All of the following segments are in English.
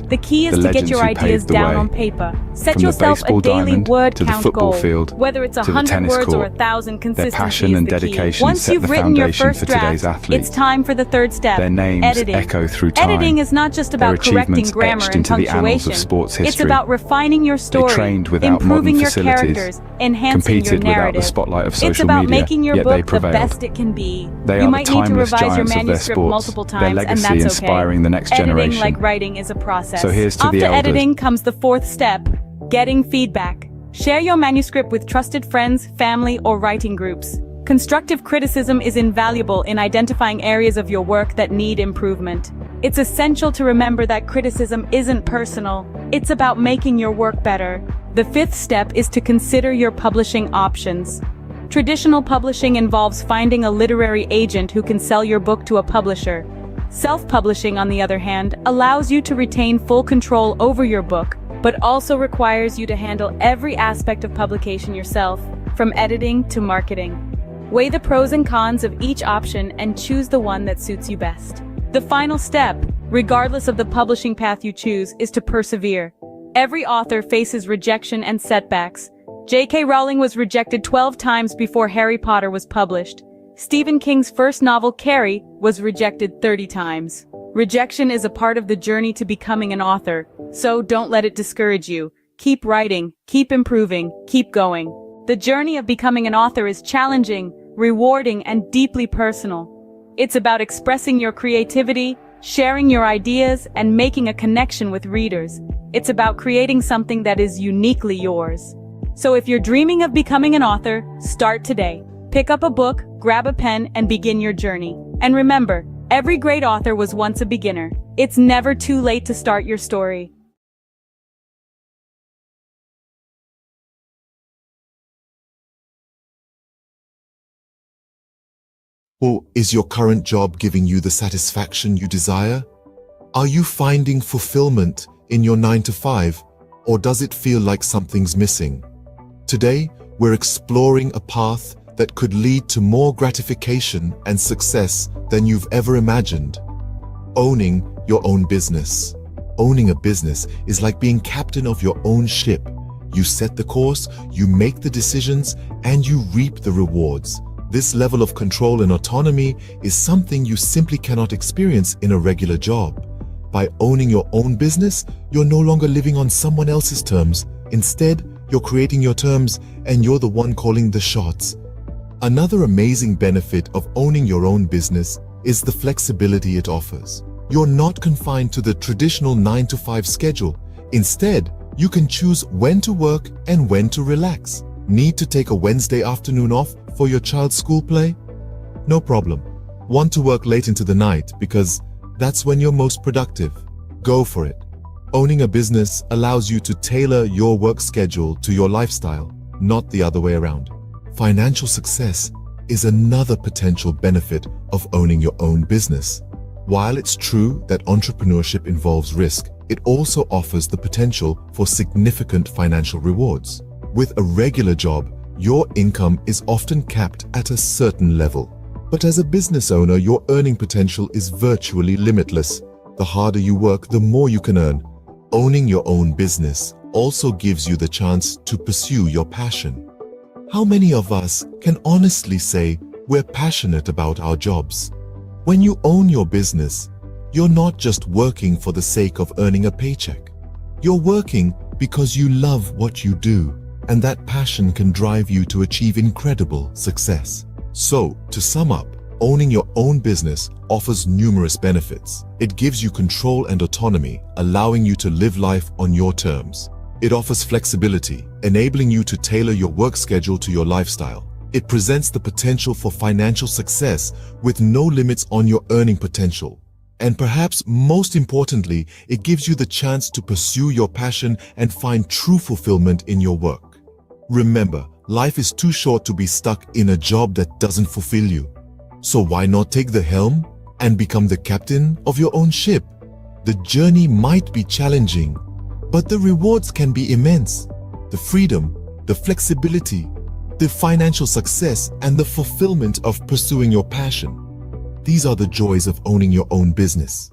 The key is The to get legends your who ideas paved the down way. on paper. Set From the yourself a baseball daily diamond word to the count football goal. field Whether it's to the 100 tennis words or court. 1,000, Their consistency passion is and the key. dedication Once set you've the written your foundation first for today's draft, athletes. it's time for the third step. Their names editing. echo through time. Editing is not just Their about correcting achievements grammar etched and into the annals punctuation. of sports It's history. about refining your story, trained without improving modern your facilities, characters, enhancing your competed without narrative. the spotlight of It's social about media, making your yet they book the prevailed. best it can be. They You are might the need to timeless revise your giants of their manuscript sports, multiple their times, and legacy that's okay. inspiring the next Editing, generation. like writing, is a process. So here's to After the elders. editing comes the fourth step, getting feedback. Share your manuscript with trusted friends, family, or writing groups. Constructive criticism is invaluable in identifying areas of your work that need improvement. It's essential to remember that criticism isn't personal. It's about making your work better. The fifth step is to consider your publishing options. Traditional publishing involves finding a literary agent who can sell your book to a publisher. Self-publishing, on the other hand, allows you to retain full control over your book, but also requires you to handle every aspect of publication yourself, from editing to marketing. Weigh the pros and cons of each option and choose the one that suits you best. The final step, regardless of the publishing path you choose, is to persevere. Every author faces rejection and setbacks. J.K. Rowling was rejected 12 times before Harry Potter was published. Stephen King's first novel, Carrie, was rejected 30 times. Rejection is a part of the journey to becoming an author, so don't let it discourage you. Keep writing, keep improving, keep going. The journey of becoming an author is challenging, rewarding, and deeply personal. It's about expressing your creativity, sharing your ideas, and making a connection with readers. It's about creating something that is uniquely yours. So if you're dreaming of becoming an author, start today. Pick up a book, grab a pen, and begin your journey. And remember, every great author was once a beginner. It's never too late to start your story. Or is your current job giving you the satisfaction you desire? Are you finding fulfillment in your 9-to-5, or does it feel like something's missing? Today, we're exploring a path that could lead to more gratification and success than you've ever imagined. Owning your own business. Owning a business is like being captain of your own ship. You set the course, you make the decisions, and you reap the rewards. This level of control and autonomy is something you simply cannot experience in a regular job. By owning your own business, you're no longer living on someone else's terms. Instead, you're creating your terms, and you're the one calling the shots. Another amazing benefit of owning your own business is the flexibility it offers. You're not confined to the traditional 9-to-5 schedule. Instead, you can choose when to work and when to relax. Need to take a Wednesday afternoon off for your child's school play? No problem. Want to work late into the night because that's when you're most productive? Go for it. Owning a business allows you to tailor your work schedule to your lifestyle, not the other way around. Financial success is another potential benefit of owning your own business. While it's true that entrepreneurship involves risk, it also offers the potential for significant financial rewards. With a regular job, your income is often capped at a certain level. But as a business owner, your earning potential is virtually limitless. The harder you work, the more you can earn. Owning your own business also gives you the chance to pursue your passion. How many of us can honestly say we're passionate about our jobs? When you own your business, you're not just working for the sake of earning a paycheck. You're working because you love what you do, and that passion can drive you to achieve incredible success. So, to sum up, owning your own business offers numerous benefits. It gives you control and autonomy, allowing you to live life on your terms. It offers flexibility, enabling you to tailor your work schedule to your lifestyle. It presents the potential for financial success with no limits on your earning potential. And perhaps most importantly, it gives you the chance to pursue your passion and find true fulfillment in your work. Remember, life is too short to be stuck in a job that doesn't fulfill you. So why not take the helm and become the captain of your own ship? The journey might be challenging, but the rewards can be immense. The freedom, the flexibility, the financial success, and the fulfillment of pursuing your passion. These are the joys of owning your own business.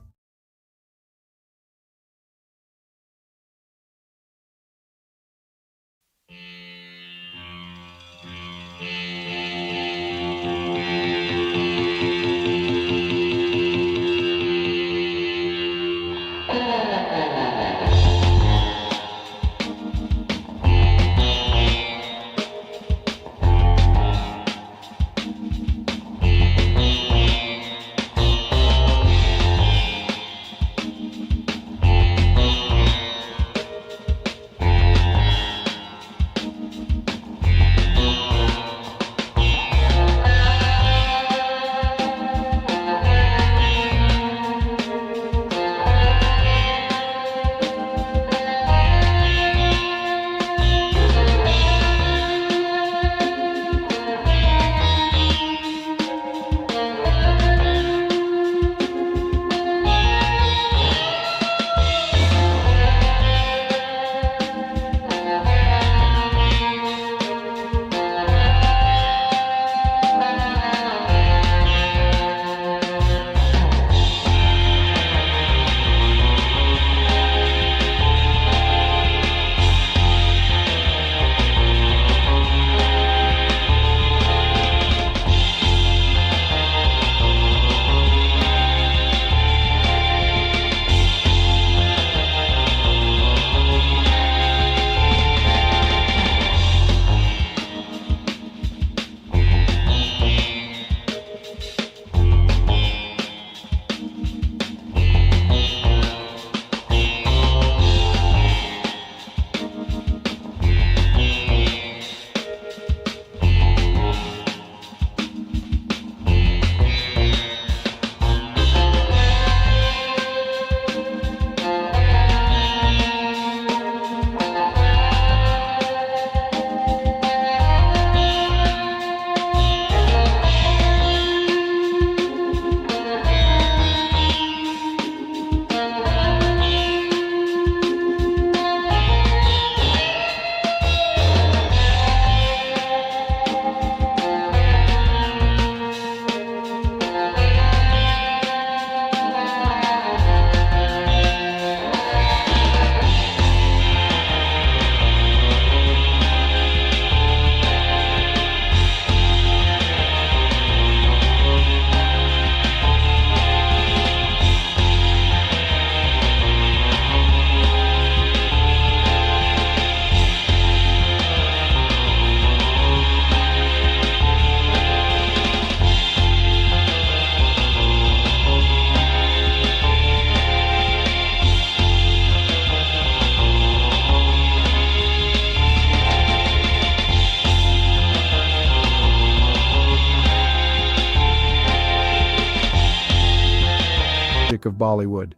of Bollywood.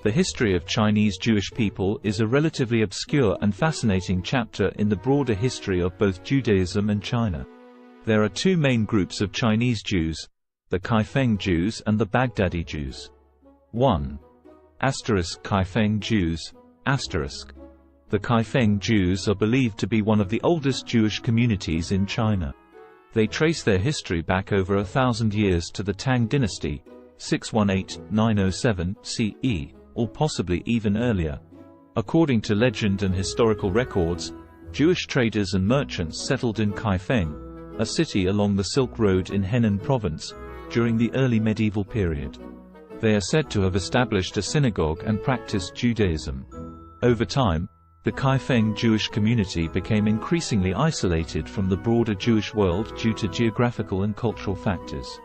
The history of Chinese Jewish people is a relatively obscure and fascinating chapter in the broader history of both Judaism and China. There are two main groups of Chinese Jews, the Kaifeng Jews and the Baghdadi Jews. 1. Kaifeng Jews. The Kaifeng Jews are believed to be one of the oldest Jewish communities in China. They trace their history back over 1,000 years to the Tang dynasty, 618–907 CE, or possibly even earlier. According to legend and historical records, Jewish traders and merchants settled in Kaifeng, a city along the Silk Road in Henan province, during the early medieval period. They are said to have established a synagogue and practiced Judaism. Over time, the Kaifeng Jewish community became increasingly isolated from the broader Jewish world due to geographical and cultural factors.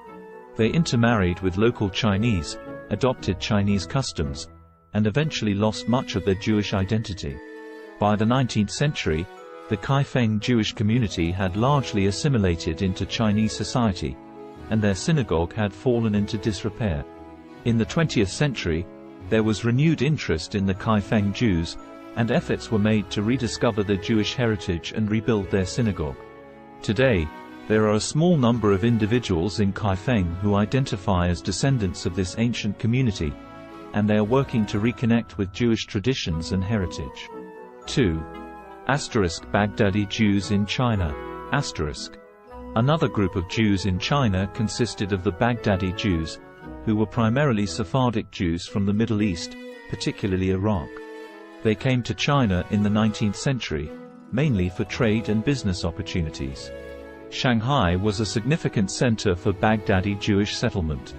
They intermarried with local Chinese, adopted Chinese customs, and eventually lost much of their Jewish identity. By the 19th century, the Kaifeng Jewish community had largely assimilated into Chinese society, and their synagogue had fallen into disrepair. In the 20th century, there was renewed interest in the Kaifeng Jews, and efforts were made to rediscover their Jewish heritage and rebuild their synagogue. Today, there are a small number of individuals in Kaifeng who identify as descendants of this ancient community, and they are working to reconnect with Jewish traditions and heritage. 2. Baghdadi Jews in China. Another group of Jews in China consisted of the Baghdadi Jews, who were primarily Sephardic Jews from the Middle East, particularly Iraq. They came to China in the 19th century, mainly for trade and business opportunities. Shanghai was a significant center for Baghdadi Jewish settlement.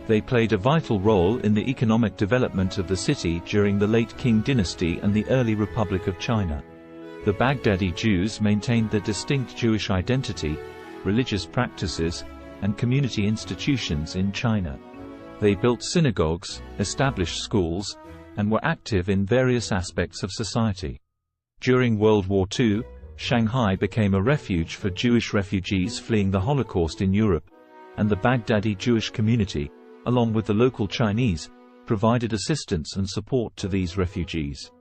They played a vital role in the economic development of the city during the late Qing dynasty and the early Republic of China. The Baghdadi Jews maintained their distinct Jewish identity, religious practices, and community institutions in China. They built synagogues, established schools, and were active in various aspects of society. During World War II, Shanghai became a refuge for Jewish refugees fleeing the Holocaust in Europe, and the Baghdadi Jewish community, along with the local Chinese, provided assistance and support to these refugees.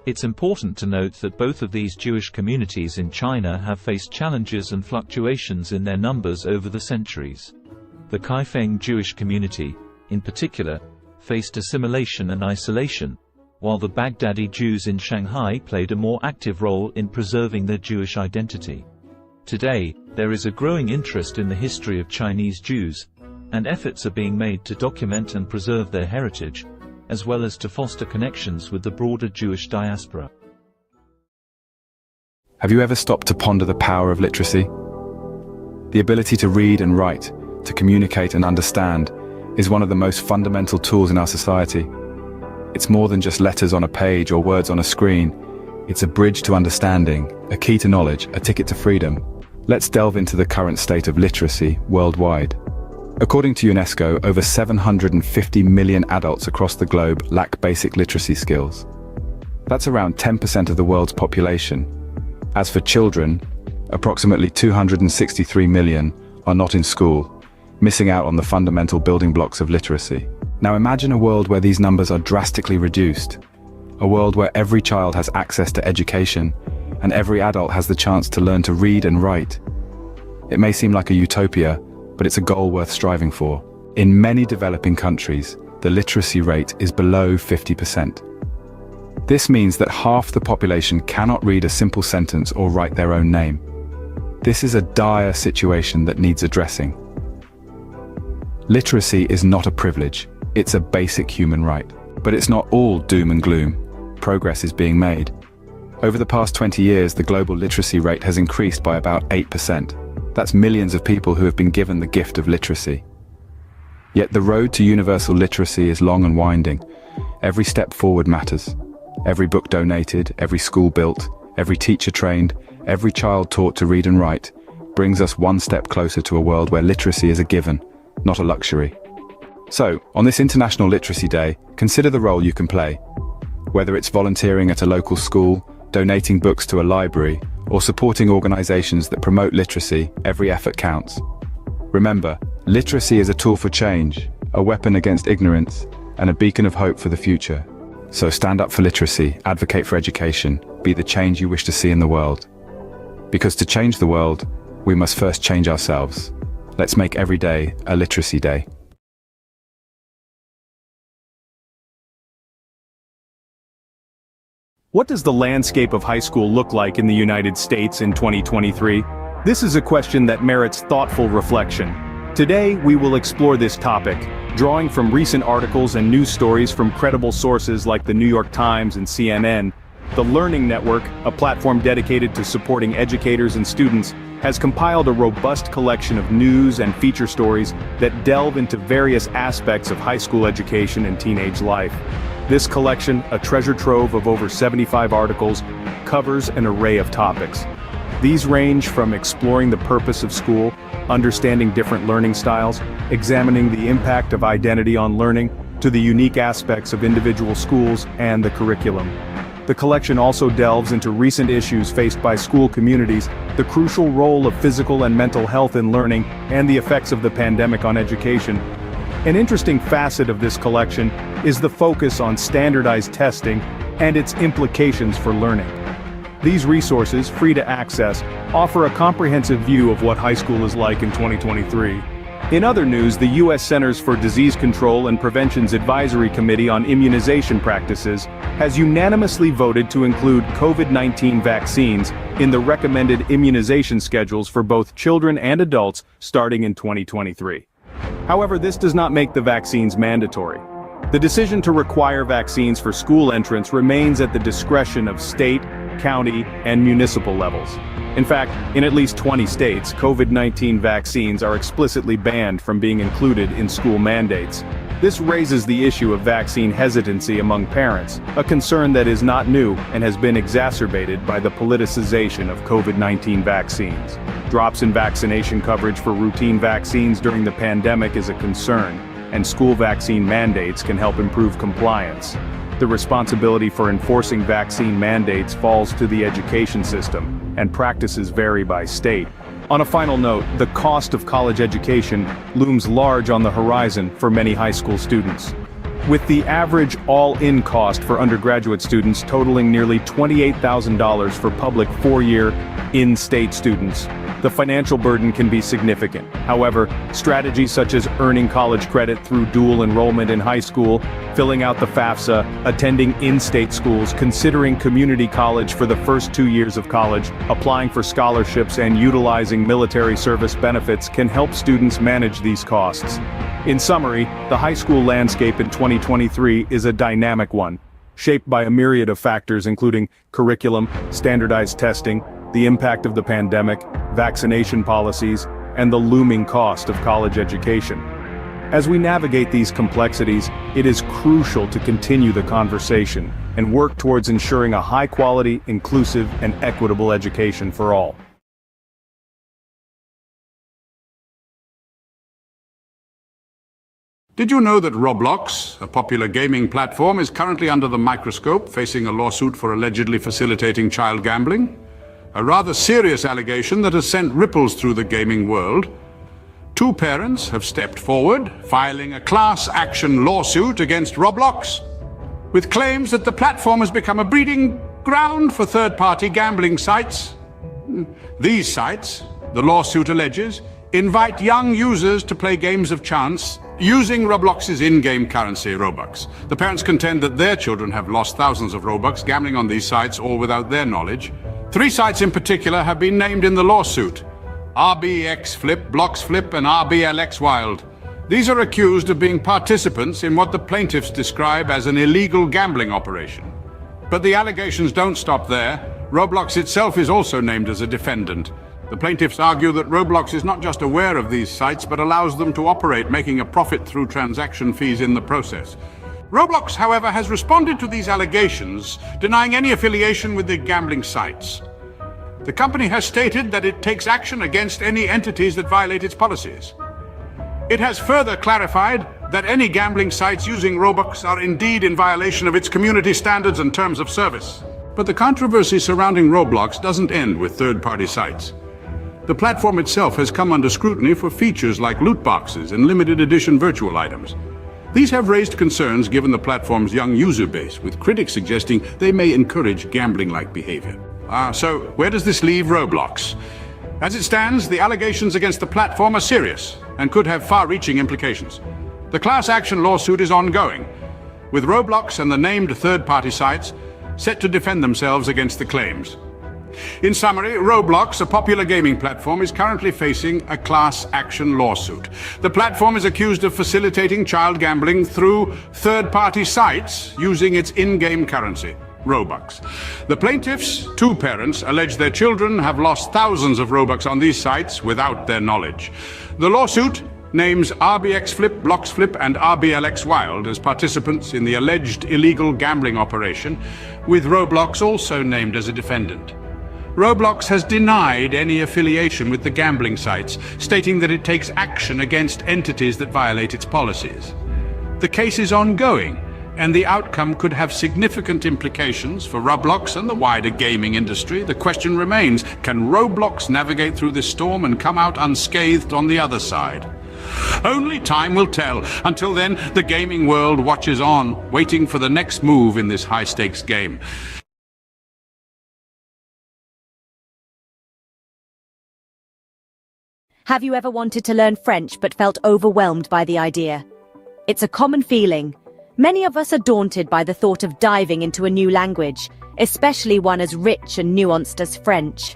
It's important to note that both of these Jewish communities in China have faced challenges and fluctuations in their numbers over the centuries. The Kaifeng Jewish community, in particular, faced assimilation and isolation, while the Baghdadi Jews in Shanghai played a more active role in preserving their Jewish identity. Today, there is a growing interest in the history of Chinese Jews, and efforts are being made to document and preserve their heritage, as well as to foster connections with the broader Jewish diaspora. Have you ever stopped to ponder the power of literacy? The ability to read and write, to communicate and understand, is one of the most fundamental tools in our society. It's more than just letters on a page or words on a screen. It's a bridge to understanding, a key to knowledge, a ticket to freedom. Let's delve into the current state of literacy worldwide. According to UNESCO, over 750 million adults across the globe lack basic literacy skills. That's around 10% of the world's population. As for children, approximately 263 million are not in school, missing out on the fundamental building blocks of literacy. Now imagine a world where these numbers are drastically reduced. A world where every child has access to education, and every adult has the chance to learn to read and write. It may seem like a utopia, but it's a goal worth striving for. In many developing countries, the literacy rate is below 50%. This means that half the population cannot read a simple sentence or write their own name. This is a dire situation that needs addressing. Literacy is not a privilege, it's a basic human right. But it's not all doom and gloom. Progress is being made. Over the past 20 years, the global literacy rate has increased by about 8%. That's millions of people who have been given the gift of literacy. Yet the road to universal literacy is long and winding. Every step forward matters. Every book donated, every school built, every teacher trained, every child taught to read and write, brings us one step closer to a world where literacy is a given, not a luxury. So, on this International Literacy Day, consider the role you can play. Whether it's volunteering at a local school, donating books to a library, or supporting organizations that promote literacy, every effort counts. Remember, literacy is a tool for change, a weapon against ignorance, and a beacon of hope for the future. So stand up for literacy, advocate for education, be the change you wish to see in the world. Because to change the world, we must first change ourselves. Let's make every day a literacy day. What does the landscape of high school look like in the United States in 2023? This is a question that merits thoughtful reflection. Today, we will explore this topic, drawing from recent articles and news stories from credible sources like the New York Times and CNN. The Learning Network, a platform dedicated to supporting educators and students, has compiled a robust collection of news and feature stories that delve into various aspects of high school education and teenage life. This collection, a treasure trove of over 75 articles, covers an array of topics. These range from exploring the purpose of school, understanding different learning styles, examining the impact of identity on learning, to the unique aspects of individual schools and the curriculum. The collection also delves into recent issues faced by school communities, the crucial role of physical and mental health in learning, and the effects of the pandemic on education. An interesting facet of this collection is the focus on standardized testing and its implications for learning. These resources, free to access, offer a comprehensive view of what high school is like in 2023. In other news, the U.S. Centers for Disease Control and Prevention's Advisory Committee on Immunization Practices has unanimously voted to include COVID-19 vaccines in the recommended immunization schedules for both children and adults starting in 2023. However, this does not make the vaccines mandatory. The decision to require vaccines for school entrance remains at the discretion of state, county, and municipal levels. In fact, in at least 20 states, COVID-19 vaccines are explicitly banned from being included in school mandates. This raises the issue of vaccine hesitancy among parents, a concern that is not new and has been exacerbated by the politicization of COVID-19 vaccines. Drops in vaccination coverage for routine vaccines during the pandemic is a concern, and school vaccine mandates can help improve compliance. The responsibility for enforcing vaccine mandates falls to the education system, and practices vary by state. On a final note, the cost of college education looms large on the horizon for many high school students. With the average all-in cost for undergraduate students totaling nearly $28,000 for public four-year, in-state students, the financial burden can be significant. However, strategies such as earning college credit through dual enrollment in high school, filling out the FAFSA, attending in-state schools, considering community college for the first 2 years of college, applying for scholarships, and utilizing military service benefits can help students manage these costs. In summary, the high school landscape in 2023 is a dynamic one, shaped by a myriad of factors including curriculum, standardized testing, the impact of the pandemic, vaccination policies, and the looming cost of college education. As we navigate these complexities, it is crucial to continue the conversation and work towards ensuring a high-quality, inclusive, and equitable education for all. Did you know that Roblox, a popular gaming platform, is currently under the microscope, facing a lawsuit for allegedly facilitating child gambling? A rather serious allegation that has sent ripples through the gaming world. Two parents have stepped forward, filing a class action lawsuit against Roblox, with claims that the platform has become a breeding ground for third-party gambling sites. These sites, the lawsuit alleges, invite young users to play games of chance using Roblox's in-game currency, Robux. The parents contend that their children have lost thousands of Robux gambling on these sites, all without their knowledge. 3 sites in particular have been named in the lawsuit: RBX Flip, Blocks Flip, and RBLX Wild. These are accused of being participants in what the plaintiffs describe as an illegal gambling operation. But the allegations don't stop there. Roblox itself is also named as a defendant. The plaintiffs argue that Roblox is not just aware of these sites, but allows them to operate, making a profit through transaction fees in the process. Roblox, however, has responded to these allegations, denying any affiliation with the gambling sites. The company has stated that it takes action against any entities that violate its policies. It has further clarified that any gambling sites using Robux are indeed in violation of its community standards and terms of service. But the controversy surrounding Roblox doesn't end with third-party sites. The platform itself has come under scrutiny for features like loot boxes and limited edition virtual items. These have raised concerns given the platform's young user base, with critics suggesting they may encourage gambling-like behavior. So where does this leave Roblox? As it stands, the allegations against the platform are serious and could have far-reaching implications. The class action lawsuit is ongoing, with Roblox and the named third-party sites set to defend themselves against the claims. In summary, Roblox, a popular gaming platform, is currently facing a class action lawsuit. The platform is accused of facilitating child gambling through third-party sites using its in-game currency, Robux. The plaintiffs, two parents, allege their children have lost thousands of Robux on these sites without their knowledge. The lawsuit names RBX Flip, Blocks Flip, and RBLX Wild as participants in the alleged illegal gambling operation, with Roblox also named as a defendant. Roblox has denied any affiliation with the gambling sites, stating that it takes action against entities that violate its policies. The case is ongoing, and the outcome could have significant implications for Roblox and the wider gaming industry. The question remains, can Roblox navigate through this storm and come out unscathed on the other side? Only time will tell. Until then, the gaming world watches on, waiting for the next move in this high-stakes game. Have you ever wanted to learn French but felt overwhelmed by the idea? It's a common feeling. Many of us are daunted by the thought of diving into a new language, especially one as rich and nuanced as French.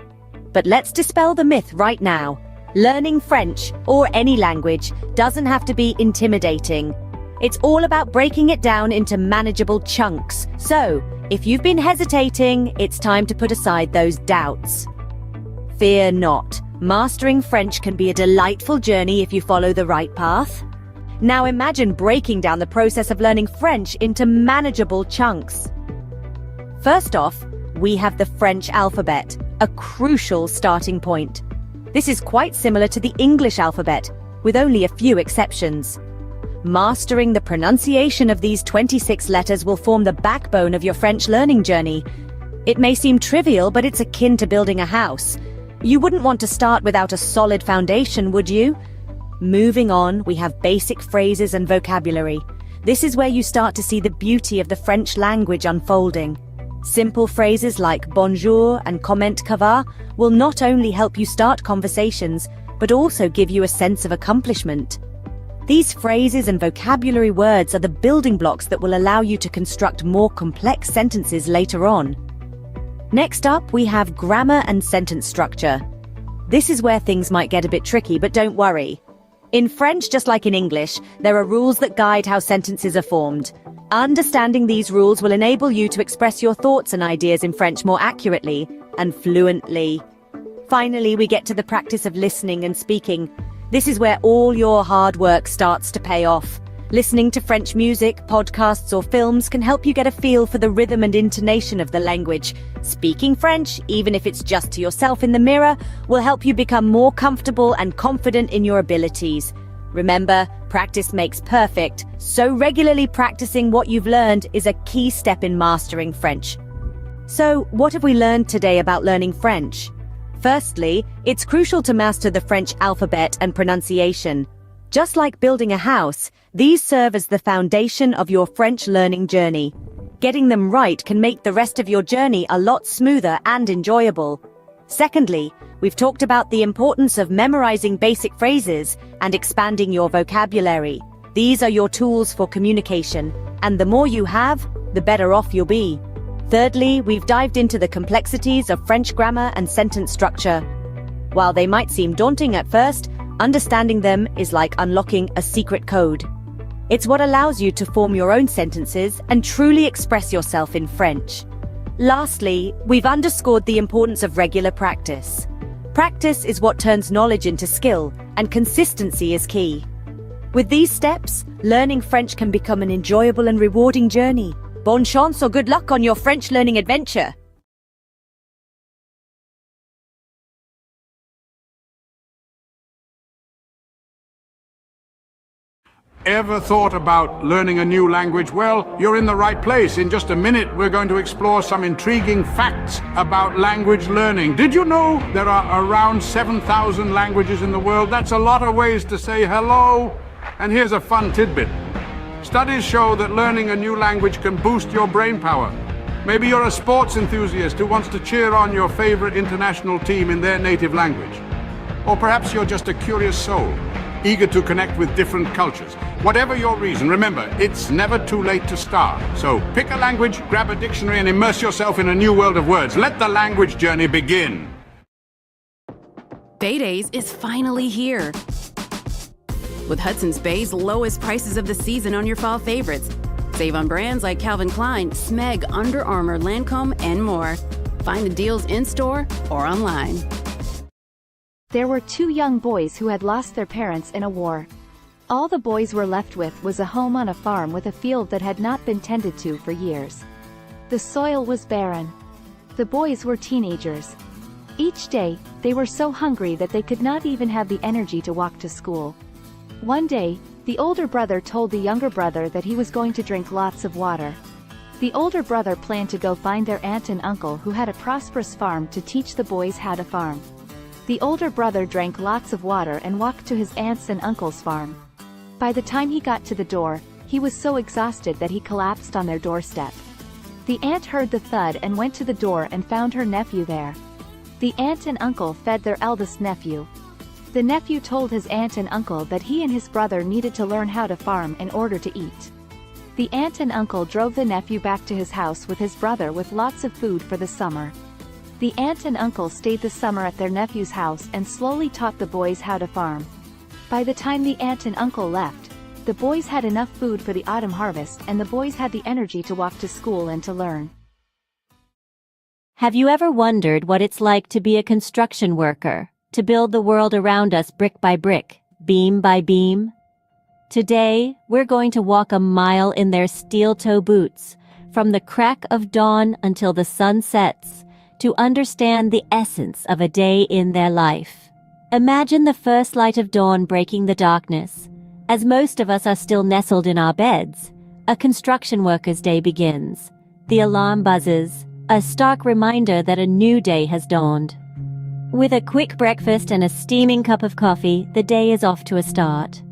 But let's dispel the myth right now. Learning French, or any language, doesn't have to be intimidating. It's all about breaking it down into manageable chunks. So, if you've been hesitating, it's time to put aside those doubts. Fear not. Mastering French can be a delightful journey if you follow the right path. Now imagine breaking down the process of learning French into manageable chunks. First off, we have the French alphabet, a crucial starting point. This is quite similar to the English alphabet, with only a few exceptions. Mastering the pronunciation of these 26 letters will form the backbone of your French learning journey. It may seem trivial, but it's akin to building a house. You wouldn't want to start without a solid foundation, would you? Moving on, we have basic phrases and vocabulary. This is where you start to see the beauty of the French language unfolding. Simple phrases like bonjour and comment ça va will not only help you start conversations, but also give you a sense of accomplishment. These phrases and vocabulary words are the building blocks that will allow you to construct more complex sentences later on. Next up, we have grammar and sentence structure. This is where things might get a bit tricky, but don't worry. In French, just like in English, there are rules that guide how sentences are formed. Understanding these rules will enable you to express your thoughts and ideas in French more accurately and fluently. Finally, we get to the practice of listening and speaking. This is where all your hard work starts to pay off. Listening to French music, podcasts, or films can help you get a feel for the rhythm and intonation of the language. Speaking French, even if it's just to yourself in the mirror, will help you become more comfortable and confident in your abilities. Remember, practice makes perfect, so regularly practicing what you've learned is a key step in mastering French. So, what have we learned today about learning French? Firstly, it's crucial to master the French alphabet and pronunciation. Just like building a house, these serve as the foundation of your French learning journey. Getting them right can make the rest of your journey a lot smoother and enjoyable. Secondly, we've talked about the importance of memorizing basic phrases and expanding your vocabulary. These are your tools for communication, and the more you have, the better off you'll be. Thirdly, we've dived into the complexities of French grammar and sentence structure. While they might seem daunting at first, understanding them is like unlocking a secret code. It's what allows you to form your own sentences and truly express yourself in French. Lastly, we've underscored the importance of regular practice. Practice is what turns knowledge into skill, and consistency is key. With these steps, learning French can become an enjoyable and rewarding journey. Bonne chance or good luck on your French learning adventure! Ever thought about learning a new language? Well, you're in the right place. In just a minute, we're going to explore some intriguing facts about language learning. Did you know there are around 7,000 languages in the world? That's a lot of ways to say hello. And here's a fun tidbit. Studies show that learning a new language can boost your brain power. Maybe you're a sports enthusiast who wants to cheer on your favorite international team in their native language. Or perhaps you're just a curious soul, eager to connect with different cultures. Whatever your reason, remember, it's never too late to start. So pick a language, grab a dictionary, and immerse yourself in a new world of words. Let the language journey begin. Bay Days is finally here. With Hudson's Bay's lowest prices of the season on your fall favorites. Save on brands like Calvin Klein, Smeg, Under Armour, Lancome, and more. Find the deals in-store or online. There were two young boys who had lost their parents in a war. All the boys were left with was a home on a farm with a field that had not been tended to for years. The soil was barren. The boys were teenagers. Each day, they were so hungry that they could not even have the energy to walk to school. One day, the older brother told the younger brother that he was going to drink lots of water. The older brother planned to go find their aunt and uncle who had a prosperous farm to teach the boys how to farm. The older brother drank lots of water and walked to his aunt's and uncle's farm. By the time he got to the door, he was so exhausted that he collapsed on their doorstep. The aunt heard the thud and went to the door and found her nephew there. The aunt and uncle fed their eldest nephew. The nephew told his aunt and uncle that he and his brother needed to learn how to farm in order to eat. The aunt and uncle drove the nephew back to his house with his brother with lots of food for the summer. The aunt and uncle stayed the summer at their nephew's house and slowly taught the boys how to farm. By the time the aunt and uncle left, the boys had enough food for the autumn harvest and the boys had the energy to walk to school and to learn. Have you ever wondered what it's like to be a construction worker, to build the world around us brick by brick, beam by beam? Today, we're going to walk a mile in their steel-toe boots, from the crack of dawn until the sun sets, to understand the essence of a day in their life. Imagine the first light of dawn breaking the darkness. As most of us are still nestled in our beds, a construction worker's day begins. The alarm buzzes, a stark reminder that a new day has dawned. With a quick breakfast and a steaming cup of coffee, the day is off to a start.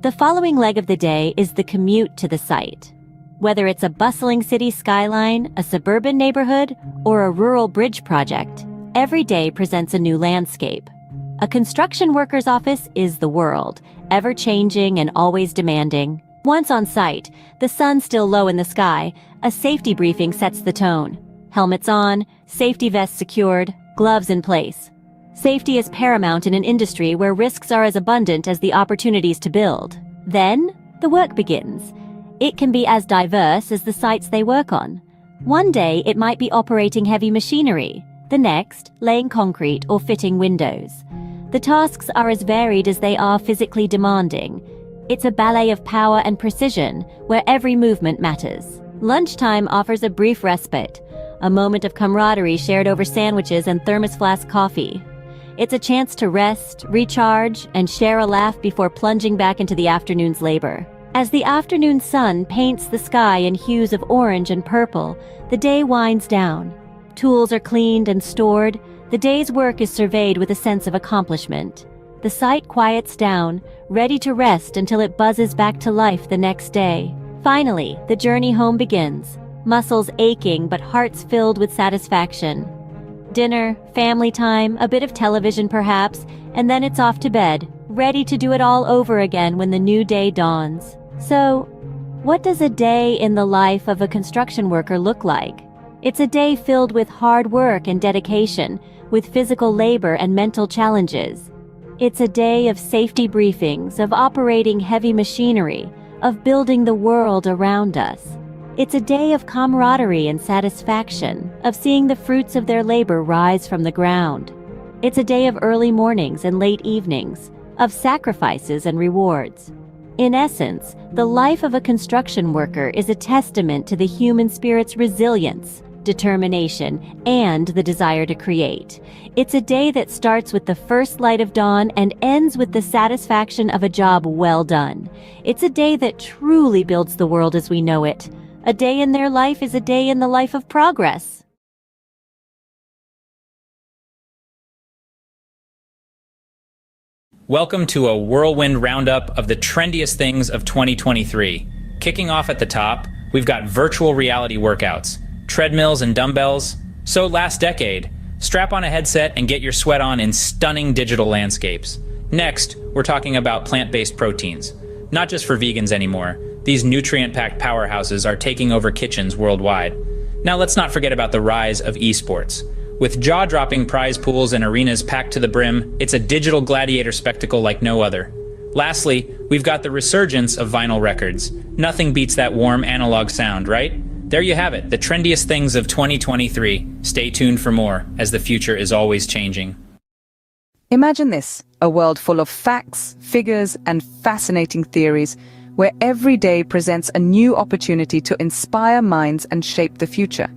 The following leg of the day is the commute to the site. Whether it's a bustling city skyline, a suburban neighborhood, or a rural bridge project, every day presents a new landscape. A construction worker's office is the world, ever-changing and always demanding. Once on site, the sun still low in the sky, a safety briefing sets the tone. Helmets on, safety vests secured, gloves in place. Safety is paramount in an industry where risks are as abundant as the opportunities to build. Then, the work begins. It can be as diverse as the sites they work on. One day, it might be operating heavy machinery. The next, laying concrete or fitting windows. The tasks are as varied as they are physically demanding. It's a ballet of power and precision, where every movement matters. Lunchtime offers a brief respite, a moment of camaraderie shared over sandwiches and thermos flask coffee. It's a chance to rest, recharge, and share a laugh before plunging back into the afternoon's labor. As the afternoon sun paints the sky in hues of orange and purple, the day winds down. Tools are cleaned and stored. The day's work is surveyed with a sense of accomplishment. The site quiets down, ready to rest until it buzzes back to life the next day. Finally, the journey home begins. Muscles aching but hearts filled with satisfaction. Dinner, family time, a bit of television perhaps, and then it's off to bed, ready to do it all over again when the new day dawns. So, what does a day in the life of a construction worker look like? It's a day filled with hard work and dedication, with physical labor and mental challenges. It's a day of safety briefings, of operating heavy machinery, of building the world around us. It's a day of camaraderie and satisfaction, of seeing the fruits of their labor rise from the ground. It's a day of early mornings and late evenings, of sacrifices and rewards. In essence, the life of a construction worker is a testament to the human spirit's resilience, determination, and the desire to create. It's a day that starts with the first light of dawn and ends with the satisfaction of a job well done. It's a day that truly builds the world as we know it. A day in their life is a day in the life of progress. Welcome to a whirlwind roundup of the trendiest things of 2023. Kicking off at the top, we've got virtual reality workouts, treadmills and dumbbells. So last decade, strap on a headset and get your sweat on in stunning digital landscapes. Next, we're talking about plant-based proteins. Not just for vegans anymore. These nutrient-packed powerhouses are taking over kitchens worldwide. Now let's not forget about the rise of esports. With jaw-dropping prize pools and arenas packed to the brim, it's a digital gladiator spectacle like no other. Lastly, we've got the resurgence of vinyl records. Nothing beats that warm analog sound, right? There you have it, the trendiest things of 2023. Stay tuned for more, as the future is always changing. Imagine this, a world full of facts, figures, and fascinating theories, where every day presents a new opportunity to inspire minds and shape the future.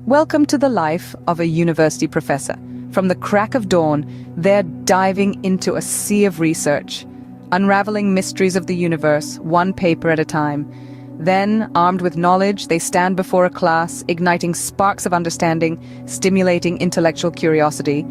Welcome to the life of a university professor. From the crack of dawn, they're diving into a sea of research, unraveling mysteries of the universe, one paper at a time. Then, armed with knowledge, they stand before a class, igniting sparks of understanding, stimulating intellectual curiosity.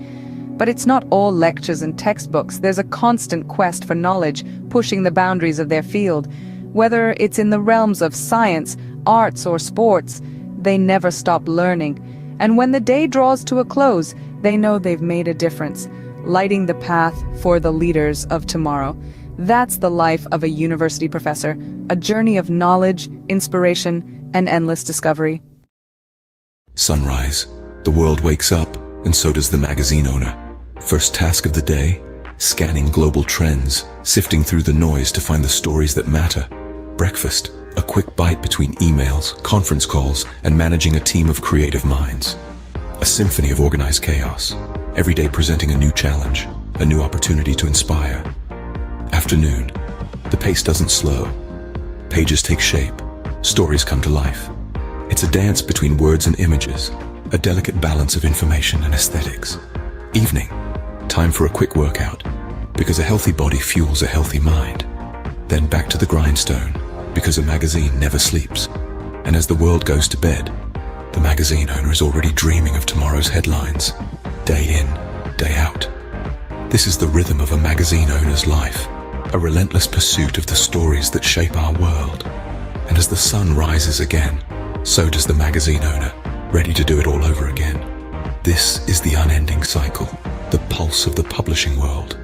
But it's not all lectures and textbooks. There's a constant quest for knowledge, pushing the boundaries of their field. Whether it's in the realms of science, arts, or sports, they never stop learning. And when the day draws to a close, they know they've made a difference, lighting the path for the leaders of tomorrow. That's the life of a university professor, a journey of knowledge, inspiration, and endless discovery. Sunrise. The world wakes up, and so does the magazine owner. First task of the day, scanning global trends, sifting through the noise to find the stories that matter. Breakfast. A quick bite between emails, conference calls, and managing a team of creative minds. A symphony of organized chaos, every day presenting a new challenge, a new opportunity to inspire. Afternoon. The pace doesn't slow. Pages take shape. Stories come to life. It's a dance between words and images, a delicate balance of information and aesthetics. Evening. Time for a quick workout, because a healthy body fuels a healthy mind. Then back to the grindstone, because a magazine never sleeps. And as the world goes to bed, the magazine owner is already dreaming of tomorrow's headlines, day in, day out. This is the rhythm of a magazine owner's life, a relentless pursuit of the stories that shape our world. And as the sun rises again, so does the magazine owner, ready to do it all over again. This is the unending cycle, the pulse of the publishing world.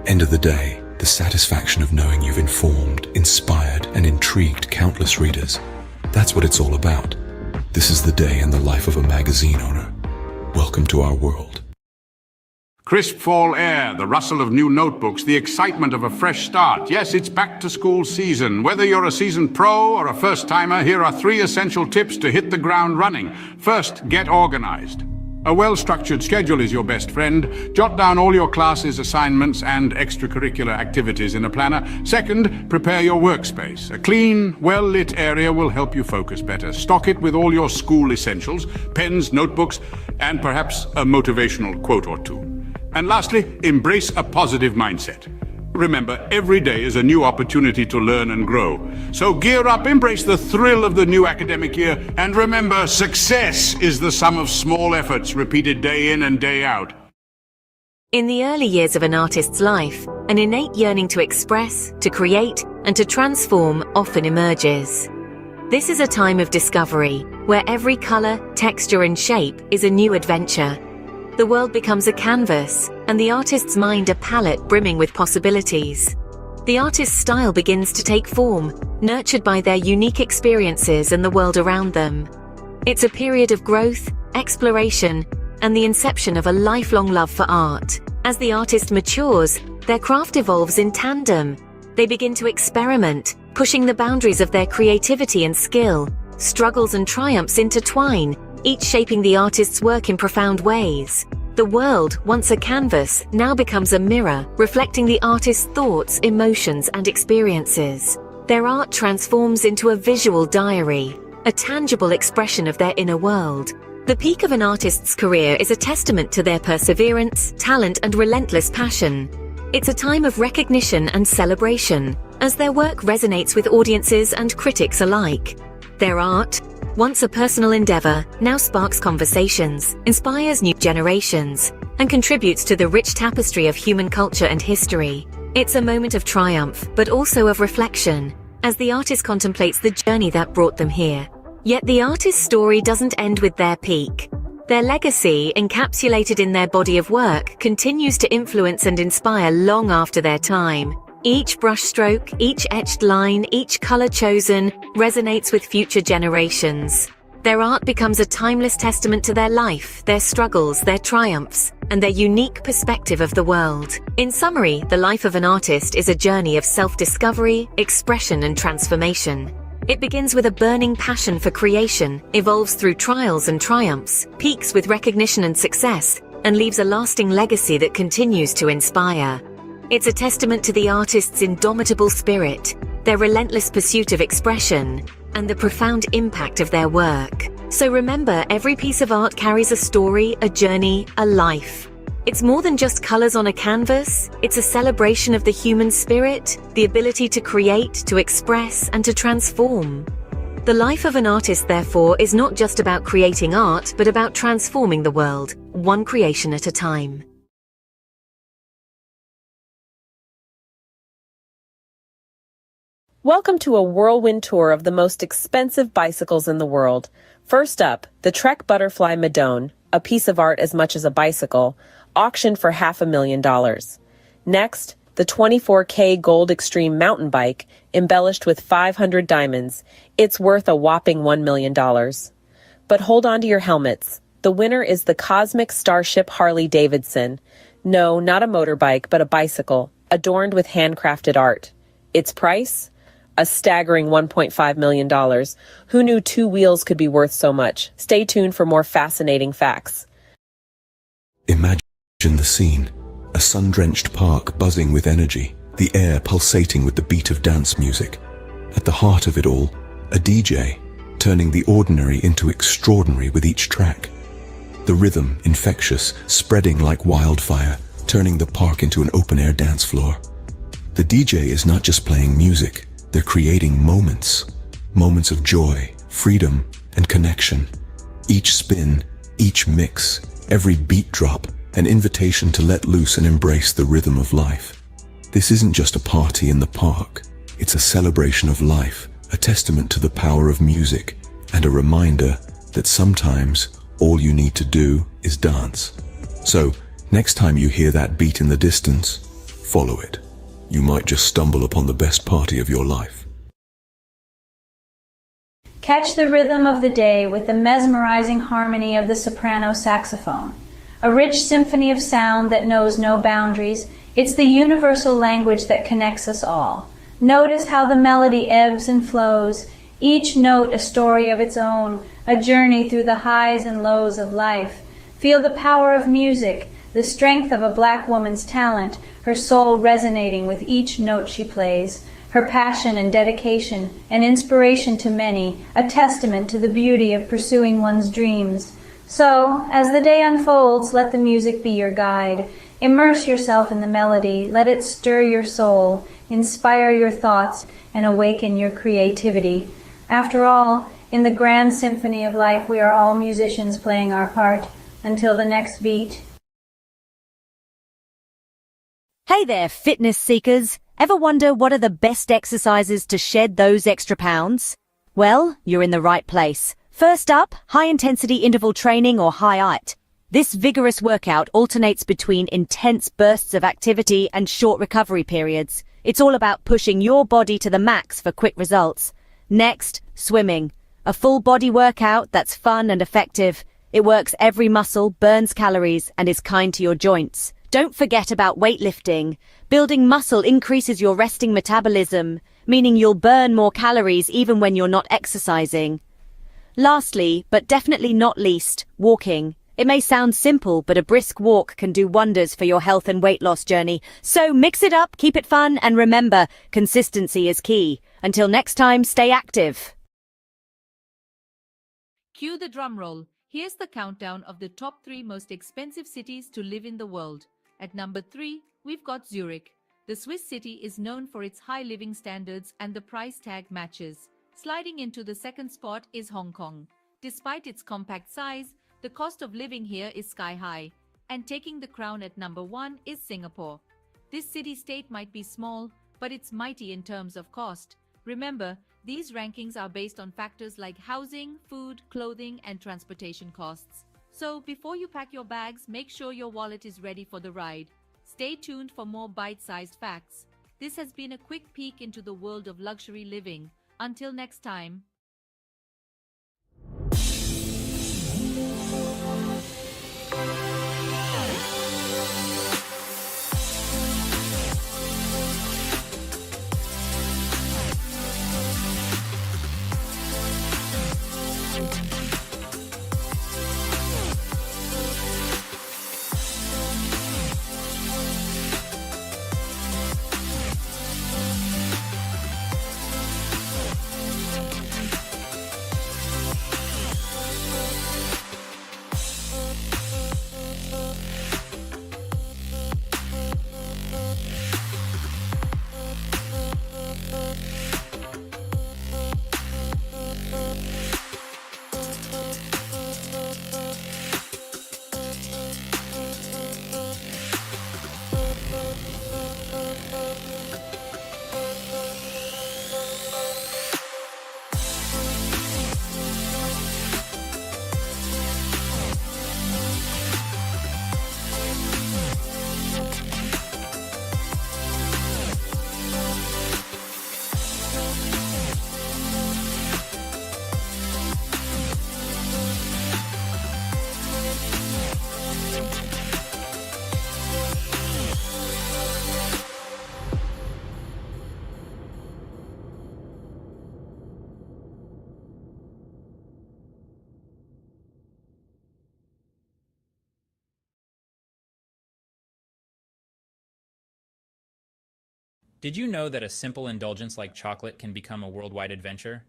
End of the day, the satisfaction of knowing you've informed, inspired, and intrigued countless readers. That's what it's all about. This is the day in the life of a magazine owner. Welcome to our world. Crisp fall air, the rustle of new notebooks, the excitement of a fresh start. Yes, it's back to school season. Whether you're a seasoned pro or a first-timer, here are 3 essential tips to hit the ground running. First, get organized. A well-structured schedule is your best friend. Jot down all your classes, assignments, and extracurricular activities in a planner. Second, prepare your workspace. A clean, well-lit area will help you focus better. Stock it with all your school essentials, pens, notebooks, and perhaps a motivational quote or two. And lastly, embrace a positive mindset. Remember, every day is a new opportunity to learn and grow. So gear up, embrace the thrill of the new academic year, and remember, success is the sum of small efforts repeated day in and day out. In the early years of an artist's life, an innate yearning to express, to create, and to transform often emerges. This is a time of discovery, where every color, texture, and shape is a new adventure. The world becomes a canvas, and the artist's mind a palette brimming with possibilities. The artist's style begins to take form, nurtured by their unique experiences and the world around them. It's a period of growth, exploration, and the inception of a lifelong love for art. As the artist matures, their craft evolves in tandem. They begin to experiment, pushing the boundaries of their creativity and skill. Struggles and triumphs intertwine, each shaping the artist's work in profound ways. The world, once a canvas, now becomes a mirror, reflecting the artist's thoughts, emotions, and experiences. Their art transforms into a visual diary, a tangible expression of their inner world. The peak of an artist's career is a testament to their perseverance, talent, and relentless passion. It's a time of recognition and celebration, as their work resonates with audiences and critics alike. Their art, once a personal endeavor, now sparks conversations, inspires new generations, and contributes to the rich tapestry of human culture and history. It's a moment of triumph, but also of reflection, as the artist contemplates the journey that brought them here. Yet the artist's story doesn't end with their peak. Their legacy, encapsulated in their body of work, continues to influence and inspire long after their time. Each brushstroke, each etched line, each color chosen resonates with future generations. Their art becomes a timeless testament to their life, their struggles, their triumphs, and their unique perspective of the world. In summary, the life of an artist is a journey of self-discovery, expression, and transformation. It begins with a burning passion for creation, evolves through trials and triumphs, peaks with recognition and success, and leaves a lasting legacy that continues to inspire. It's a testament to the artist's indomitable spirit, their relentless pursuit of expression, and the profound impact of their work. So remember, every piece of art carries a story, a journey, a life. It's more than just colors on a canvas. It's a celebration of the human spirit, the ability to create, to express, and to transform. The life of an artist, therefore, is not just about creating art, but about transforming the world, one creation at a time. Welcome to a whirlwind tour of the most expensive bicycles in the world. First up, the Trek Butterfly Madone, a piece of art as much as a bicycle, auctioned for $500,000. Next, the 24K Gold Extreme mountain bike, embellished with 500 diamonds. It's worth a whopping $1 million. But hold on to your helmets. The winner is the Cosmic Starship Harley-Davidson. No, not a motorbike, but a bicycle, adorned with handcrafted art. Its price? A staggering $1.5 million. Who knew two wheels could be worth so much? Stay tuned for more fascinating facts. Imagine the scene. A sun-drenched park buzzing with energy, the air pulsating with the beat of dance music. At the heart of it all, a DJ, turning the ordinary into extraordinary with each track. The rhythm, infectious, spreading like wildfire, turning the park into an open-air dance floor. The DJ is not just playing music, they're creating moments. Moments of joy, freedom, and connection. Each spin, each mix, every beat drop, an invitation to let loose and embrace the rhythm of life. This isn't just a party in the park. It's a celebration of life, a testament to the power of music, and a reminder that sometimes all you need to do is dance. So, next time you hear that beat in the distance, follow it. You might just stumble upon the best party of your life. Catch the rhythm of the day with the mesmerizing harmony of the soprano saxophone. A rich symphony of sound that knows no boundaries. It's the universal language that connects us all. Notice how the melody ebbs and flows, each note a story of its own, a journey through the highs and lows of life. Feel the power of music, the strength of a black woman's talent, her soul resonating with each note she plays, her passion and dedication, an inspiration to many, a testament to the beauty of pursuing one's dreams. So, as the day unfolds, let the music be your guide. Immerse yourself in the melody, let it stir your soul, inspire your thoughts, and awaken your creativity. After all, in the grand symphony of life, we are all musicians playing our part. Until the next beat. Hey there, fitness seekers. Ever wonder what are the best exercises to shed those extra pounds? Well, you're in the right place. First up, high-intensity interval training or HIIT. This vigorous workout alternates between intense bursts of activity and short recovery periods. It's all about pushing your body to the max for quick results. Next, swimming. A full-body workout that's fun and effective. It works every muscle, burns calories, and is kind to your joints. Don't forget about weightlifting. Building muscle increases your resting metabolism, meaning you'll burn more calories even when you're not exercising. Lastly, but definitely not least, walking. It may sound simple, but a brisk walk can do wonders for your health and weight loss journey. So mix it up, keep it fun, and remember, consistency is key. Until next time, stay active. Cue the drum roll. Here's the countdown of the top 3 most expensive cities to live in the world. At number 3, we've got Zurich. The Swiss city is known for its high living standards and the price tag matches. Sliding into the second spot is Hong Kong. Despite its compact size, the cost of living here is sky high. And taking the crown at number 1 is Singapore. This city-state might be small, but it's mighty in terms of cost. Remember, these rankings are based on factors like housing, food, clothing, and transportation costs. So, before you pack your bags, make sure your wallet is ready for the ride. Stay tuned for more bite-sized facts. This has been a quick peek into the world of luxury living. Until next time. Did you know that a simple indulgence like chocolate can become a worldwide adventure?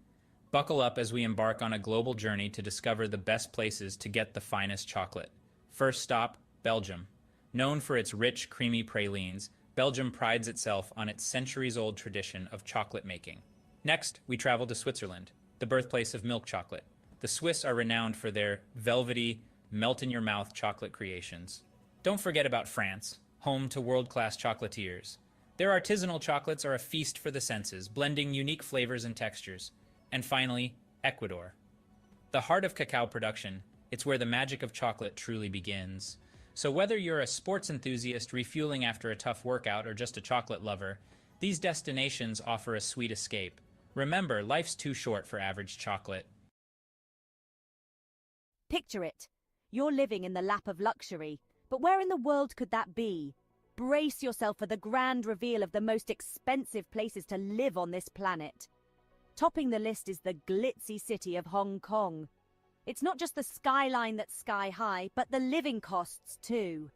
Buckle up as we embark on a global journey to discover the best places to get the finest chocolate. First stop, Belgium. Known for its rich, creamy pralines, Belgium prides itself on its centuries-old tradition of chocolate making. Next, we travel to Switzerland, the birthplace of milk chocolate. The Swiss are renowned for their velvety, melt-in-your-mouth chocolate creations. Don't forget about France, home to world-class chocolatiers. Their artisanal chocolates are a feast for the senses, blending unique flavors and textures. And finally, Ecuador. The heart of cacao production, it's where the magic of chocolate truly begins. So whether you're a sports enthusiast refueling after a tough workout or just a chocolate lover, these destinations offer a sweet escape. Remember, life's too short for average chocolate. Picture it. You're living in the lap of luxury, but where in the world could that be? Brace yourself for the grand reveal of the most expensive places to live on this planet. Topping the list is the glitzy city of Hong Kong. It's not just the skyline that's sky high, but the living costs too.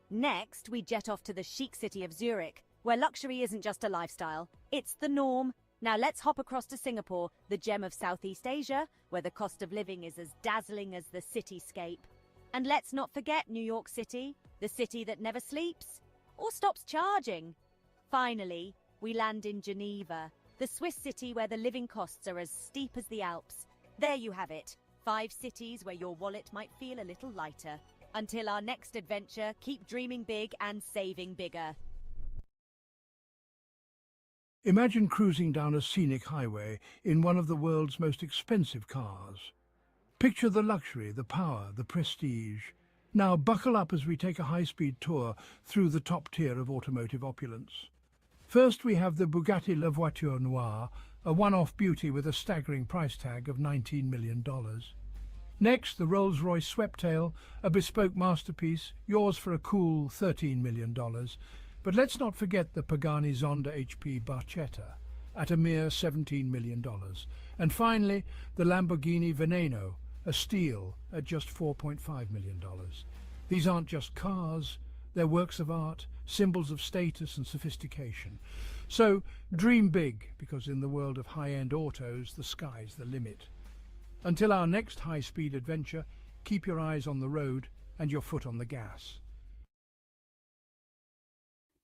Next, we jet off to the chic city of Zurich, where luxury isn't just a lifestyle, it's the norm. Now let's hop across to Singapore, the gem of Southeast Asia, where the cost of living is as dazzling as the cityscape. And let's not forget New York City, the city that never sleeps or stops charging. Finally, we land in Geneva, the Swiss city where the living costs are as steep as the Alps. There you have it, 5 cities where your wallet might feel a little lighter. Until our next adventure, keep dreaming big and saving bigger. Imagine cruising down a scenic highway in one of the world's most expensive cars. Picture the luxury, the power, the prestige. Now buckle up as we take a high-speed tour through the top tier of automotive opulence. First we have the Bugatti La Voiture Noire, a one-off beauty with a staggering price tag of $19 million. Next, the Rolls-Royce Sweptail, a bespoke masterpiece, yours for a cool $13 million. But let's not forget the Pagani Zonda HP Barchetta, at a mere $17 million. And finally, the Lamborghini Veneno, a steal at just $4.5 million. These aren't just cars, they're works of art, symbols of status and sophistication. So dream big, because in the world of high-end autos, the sky's the limit. Until our next high-speed adventure, keep your eyes on the road and your foot on the gas.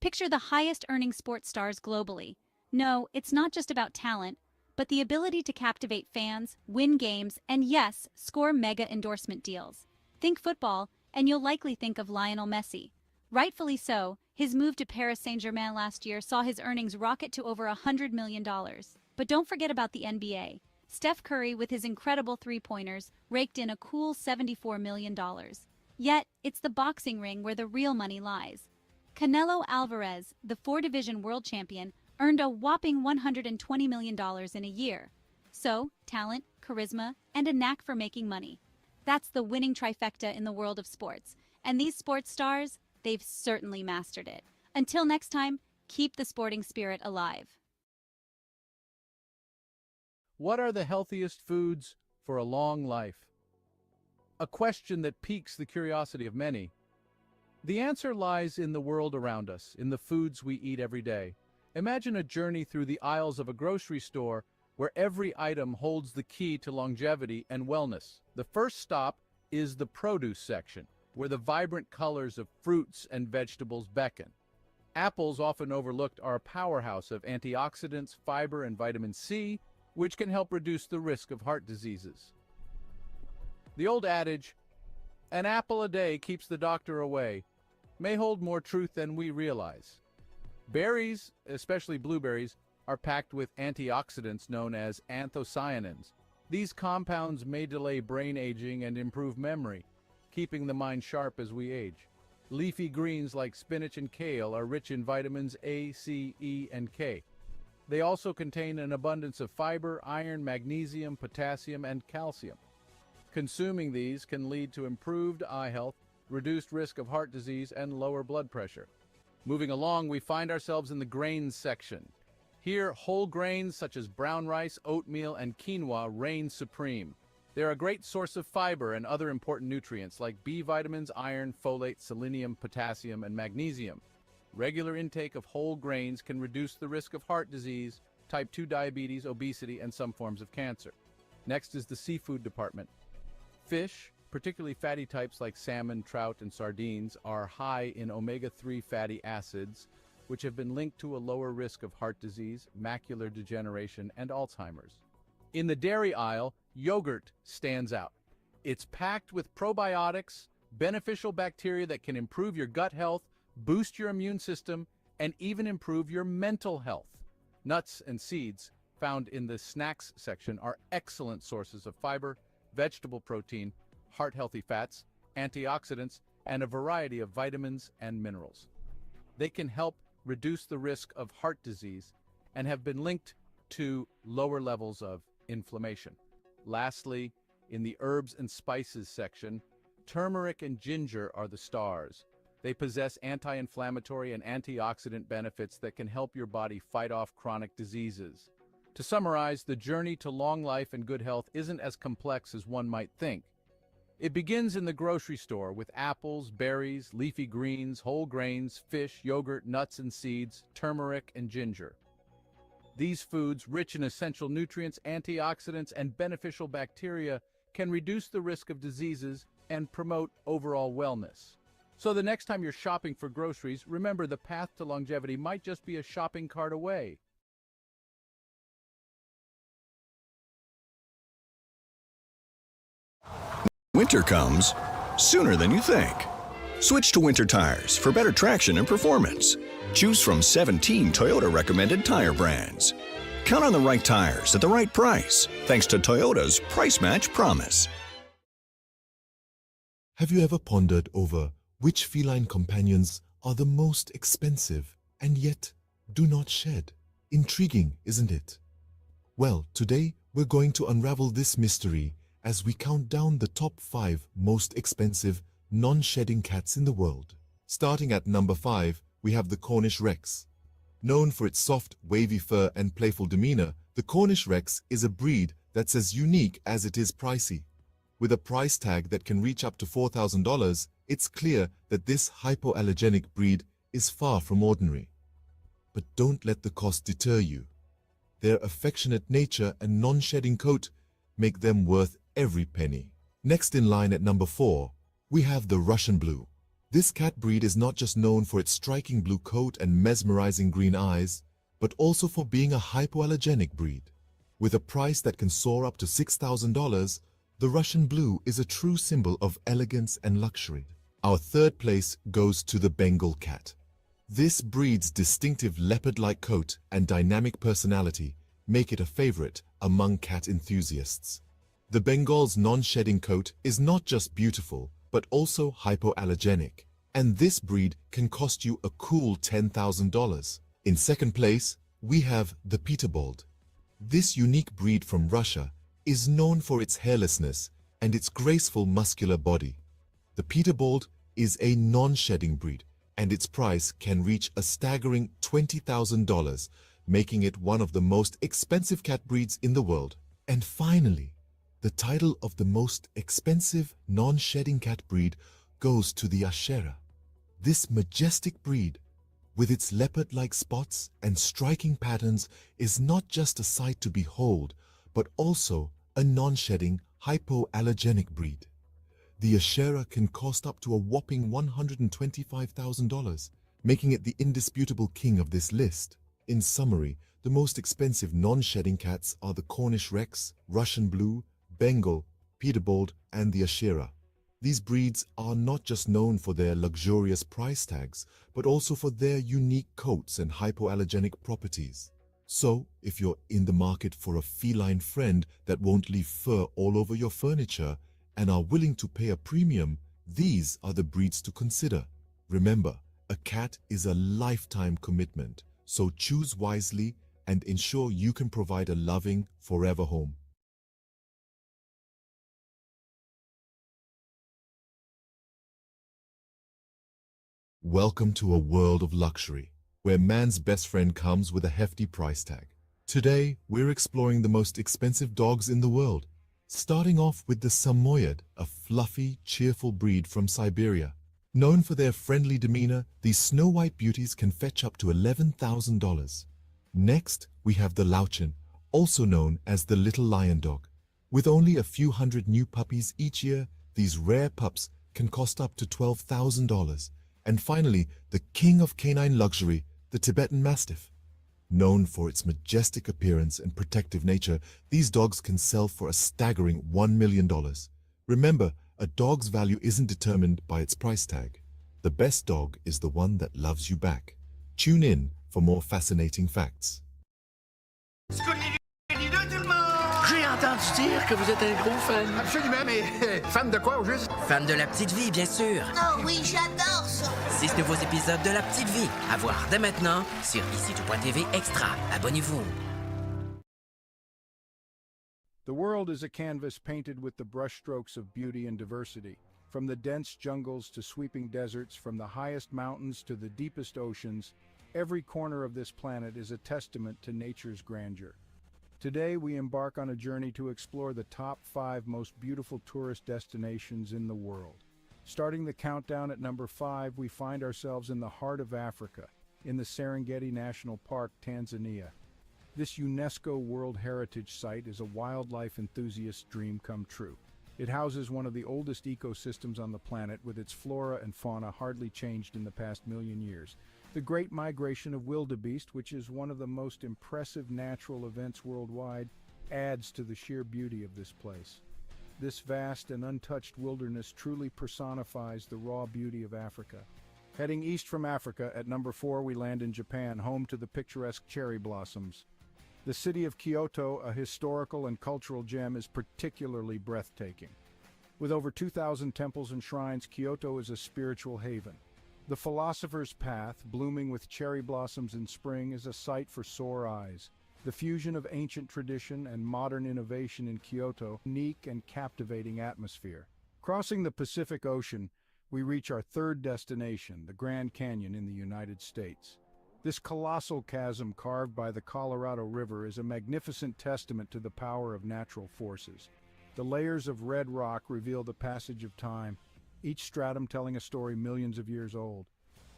Picture the highest earning sports stars globally. No, it's not just about talent, but the ability to captivate fans, win games, and yes, score mega endorsement deals. Think football, and you'll likely think of Lionel Messi. Rightfully so, his move to Paris Saint-Germain last year saw his earnings rocket to over $100 million. But don't forget about the NBA. Steph Curry, with his incredible three-pointers, raked in a cool $74 million. Yet, it's the boxing ring where the real money lies. Canelo Alvarez, the four-division world champion, earned a whopping $120 million in a year. So, talent, charisma, and a knack for making money. That's the winning trifecta in the world of sports. And these sports stars, they've certainly mastered it. Until next time, keep the sporting spirit alive. What are the healthiest foods for a long life? A question that piques the curiosity of many. The answer lies in the world around us, in the foods we eat every day. Imagine a journey through the aisles of a grocery store where every item holds the key to longevity and wellness. The first stop is the produce section, where the vibrant colors of fruits and vegetables beckon. Apples, often overlooked, are a powerhouse of antioxidants, fiber, and vitamin C, which can help reduce the risk of heart diseases. The old adage, "An apple a day keeps the doctor away," may hold more truth than we realize. Berries, especially blueberries, are packed with antioxidants known as anthocyanins. These compounds may delay brain aging and improve memory, keeping the mind sharp as we age. Leafy greens like spinach and kale are rich in vitamins A, C, E, and K. They also contain an abundance of fiber, iron, magnesium, potassium, and calcium. Consuming these can lead to improved eye health, reduced risk of heart disease, and lower blood pressure. Moving along, we find ourselves in the grains section. Here, whole grains such as brown rice, oatmeal, and quinoa reign supreme. They're a great source of fiber and other important nutrients like B vitamins, iron, folate, selenium, potassium, and magnesium. Regular intake of whole grains can reduce the risk of heart disease, type 2 diabetes, obesity, and some forms of cancer. Next is the seafood department. Fish, particularly fatty types like salmon, trout, and sardines, are high in omega-3 fatty acids, which have been linked to a lower risk of heart disease, macular degeneration, and Alzheimer's. In the dairy aisle, yogurt stands out. It's packed with probiotics, beneficial bacteria that can improve your gut health, boost your immune system, and even improve your mental health. Nuts and seeds, found in the snacks section, are excellent sources of fiber, vegetable protein, heart-healthy fats, antioxidants, and a variety of vitamins and minerals. They can help reduce the risk of heart disease and have been linked to lower levels of inflammation. Lastly, in the herbs and spices section, turmeric and ginger are the stars. They possess anti-inflammatory and antioxidant benefits that can help your body fight off chronic diseases. To summarize, the journey to long life and good health isn't as complex as one might think. It begins in the grocery store with apples, berries, leafy greens, whole grains, fish, yogurt, nuts and seeds, turmeric, and ginger. These foods, rich in essential nutrients, antioxidants, and beneficial bacteria, can reduce the risk of diseases and promote overall wellness. So the next time you're shopping for groceries, remember the path to longevity might just be a shopping cart away. Winter comes sooner than you think. Switch to winter tires for better traction and performance. Choose from 17 Toyota recommended tire brands. Count on the right tires at the right price, thanks to Toyota's Price Match Promise. Have you ever pondered over which feline companions are the most expensive and yet do not shed? Intriguing, isn't it? Well, today we're going to unravel this mystery as we count down the top 5 most expensive non-shedding cats in the world. Starting at number 5, we have the Cornish Rex. Known for its soft, wavy fur and playful demeanor, the Cornish Rex is a breed that's as unique as it is pricey. With a price tag that can reach up to $4,000, it's clear that this hypoallergenic breed is far from ordinary. But don't let the cost deter you. Their affectionate nature and non-shedding coat make them worth every penny. Next in line at number 4, we have the Russian Blue. This cat breed is not just known for its striking blue coat and mesmerizing green eyes, but also for being a hypoallergenic breed. With a price that can soar up to $6,000, the Russian Blue is a true symbol of elegance and luxury. Our third place goes to the Bengal cat. This breed's distinctive leopard-like coat and dynamic personality make it a favorite among cat enthusiasts. The Bengal's non-shedding coat is not just beautiful, but also hypoallergenic, and this breed can cost you a cool $10,000. In second place, we have the Peterbilt. This unique breed from Russia is known for its hairlessness and its graceful muscular body. The Peterbilt is a non-shedding breed, and its price can reach a staggering $20,000, making it one of the most expensive cat breeds in the world. And finally, the title of the most expensive non-shedding cat breed goes to the Ashera. This majestic breed, with its leopard-like spots and striking patterns, is not just a sight to behold, but also a non-shedding, hypoallergenic breed. The Ashera can cost up to a whopping $125,000, making it the indisputable king of this list. In summary, the most expensive non-shedding cats are the Cornish Rex, Russian Blue, Bengal, Peterbilt, and the Ashera. These breeds are not just known for their luxurious price tags, but also for their unique coats and hypoallergenic properties. So, if you're in the market for a feline friend that won't leave fur all over your furniture and are willing to pay a premium, these are the breeds to consider. Remember, a cat is a lifetime commitment, so choose wisely and ensure you can provide a loving, forever home. Welcome to a world of luxury, where man's best friend comes with a hefty price tag. Today, we're exploring the most expensive dogs in the world, starting off with the Samoyed, a fluffy, cheerful breed from Siberia. Known for their friendly demeanor, these snow-white beauties can fetch up to $11,000. Next, we have the Lauchin, also known as the little lion dog. With only a few hundred new puppies each year, these rare pups can cost up to $12,000. And finally, the king of canine luxury, the Tibetan Mastiff. Known for its majestic appearance and protective nature, these dogs can sell for a staggering $1 million. Remember, a dog's value isn't determined by its price tag. The best dog is the one that loves you back. Tune in for more fascinating facts. J'ai entendu dire que vous êtes un gros fan. Absolument, mais fan de quoi au juste? Fan de La Petite Vie, bien sûr. Oh oui, j'adore ça. 6 nouveaux épisodes de La Petite Vie à voir dès maintenant sur ici.tv Extra. Abonnez-vous. The world is a canvas painted with the brushstrokes of beauty and diversity. From the dense jungles to sweeping deserts, from the highest mountains to the deepest oceans, every corner of this planet is a testament to nature's grandeur. Today, we embark on a journey to explore the top 5 most beautiful tourist destinations in the world. Starting the countdown at number 5, we find ourselves in the heart of Africa, in the Serengeti National Park, Tanzania. This UNESCO World Heritage Site is a wildlife enthusiast's dream come true. It houses one of the oldest ecosystems on the planet, with its flora and fauna hardly changed in the past million years. The Great Migration of Wildebeest, which is one of the most impressive natural events worldwide, adds to the sheer beauty of this place. This vast and untouched wilderness truly personifies the raw beauty of Africa. Heading east from Africa, at number 4 we land in Japan, home to the picturesque cherry blossoms. The city of Kyoto, a historical and cultural gem, is particularly breathtaking. With over 2,000 temples and shrines, Kyoto is a spiritual haven. The Philosopher's Path, blooming with cherry blossoms in spring, is a sight for sore eyes. The fusion of ancient tradition and modern innovation in Kyoto, unique and captivating atmosphere. Crossing the Pacific Ocean, we reach our third destination, the Grand Canyon in the United States. This colossal chasm carved by the Colorado River is a magnificent testament to the power of natural forces. The layers of red rock reveal the passage of time, each stratum telling a story millions of years old.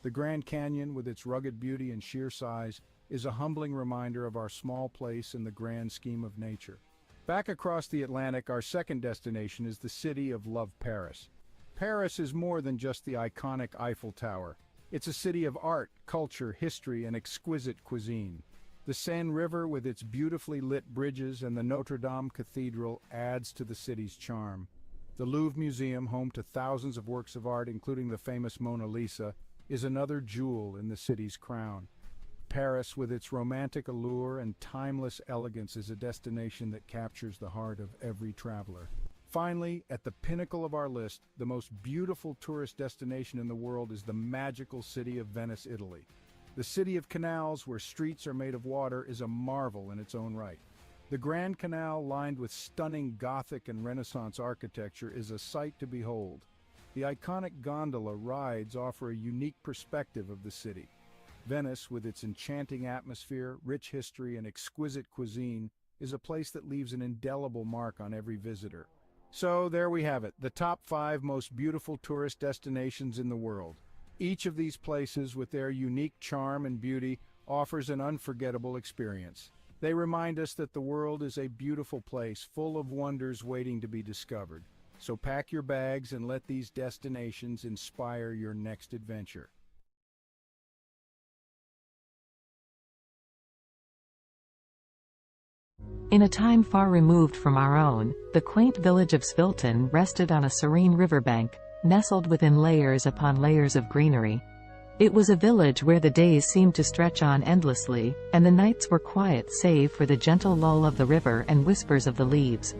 The Grand Canyon, with its rugged beauty and sheer size, is a humbling reminder of our small place in the grand scheme of nature. Back across the Atlantic, our second destination is the city of Love, Paris. Paris is more than just the iconic Eiffel Tower. It's a city of art, culture, history, and exquisite cuisine. The Seine River, with its beautifully lit bridges, and the Notre Dame Cathedral adds to the city's charm. The Louvre Museum, home to thousands of works of art, including the famous Mona Lisa, is another jewel in the city's crown. Paris, with its romantic allure and timeless elegance, is a destination that captures the heart of every traveler. Finally, at the pinnacle of our list, the most beautiful tourist destination in the world is the magical city of Venice, Italy. The city of canals, where streets are made of water, is a marvel in its own right. The Grand Canal, lined with stunning Gothic and Renaissance architecture, is a sight to behold. The iconic gondola rides offer a unique perspective of the city. Venice, with its enchanting atmosphere, rich history, and exquisite cuisine, is a place that leaves an indelible mark on every visitor. So there we have it, the top 5 most beautiful tourist destinations in the world. Each of these places, with their unique charm and beauty, offers an unforgettable experience. They remind us that the world is a beautiful place, full of wonders waiting to be discovered. So pack your bags and let these destinations inspire your next adventure. In a time far removed from our own, the quaint village of Svilton rested on a serene riverbank, nestled within layers upon layers of greenery. It was a village where the days seemed to stretch on endlessly, and the nights were quiet save for the gentle lull of the river and whispers of the leaves.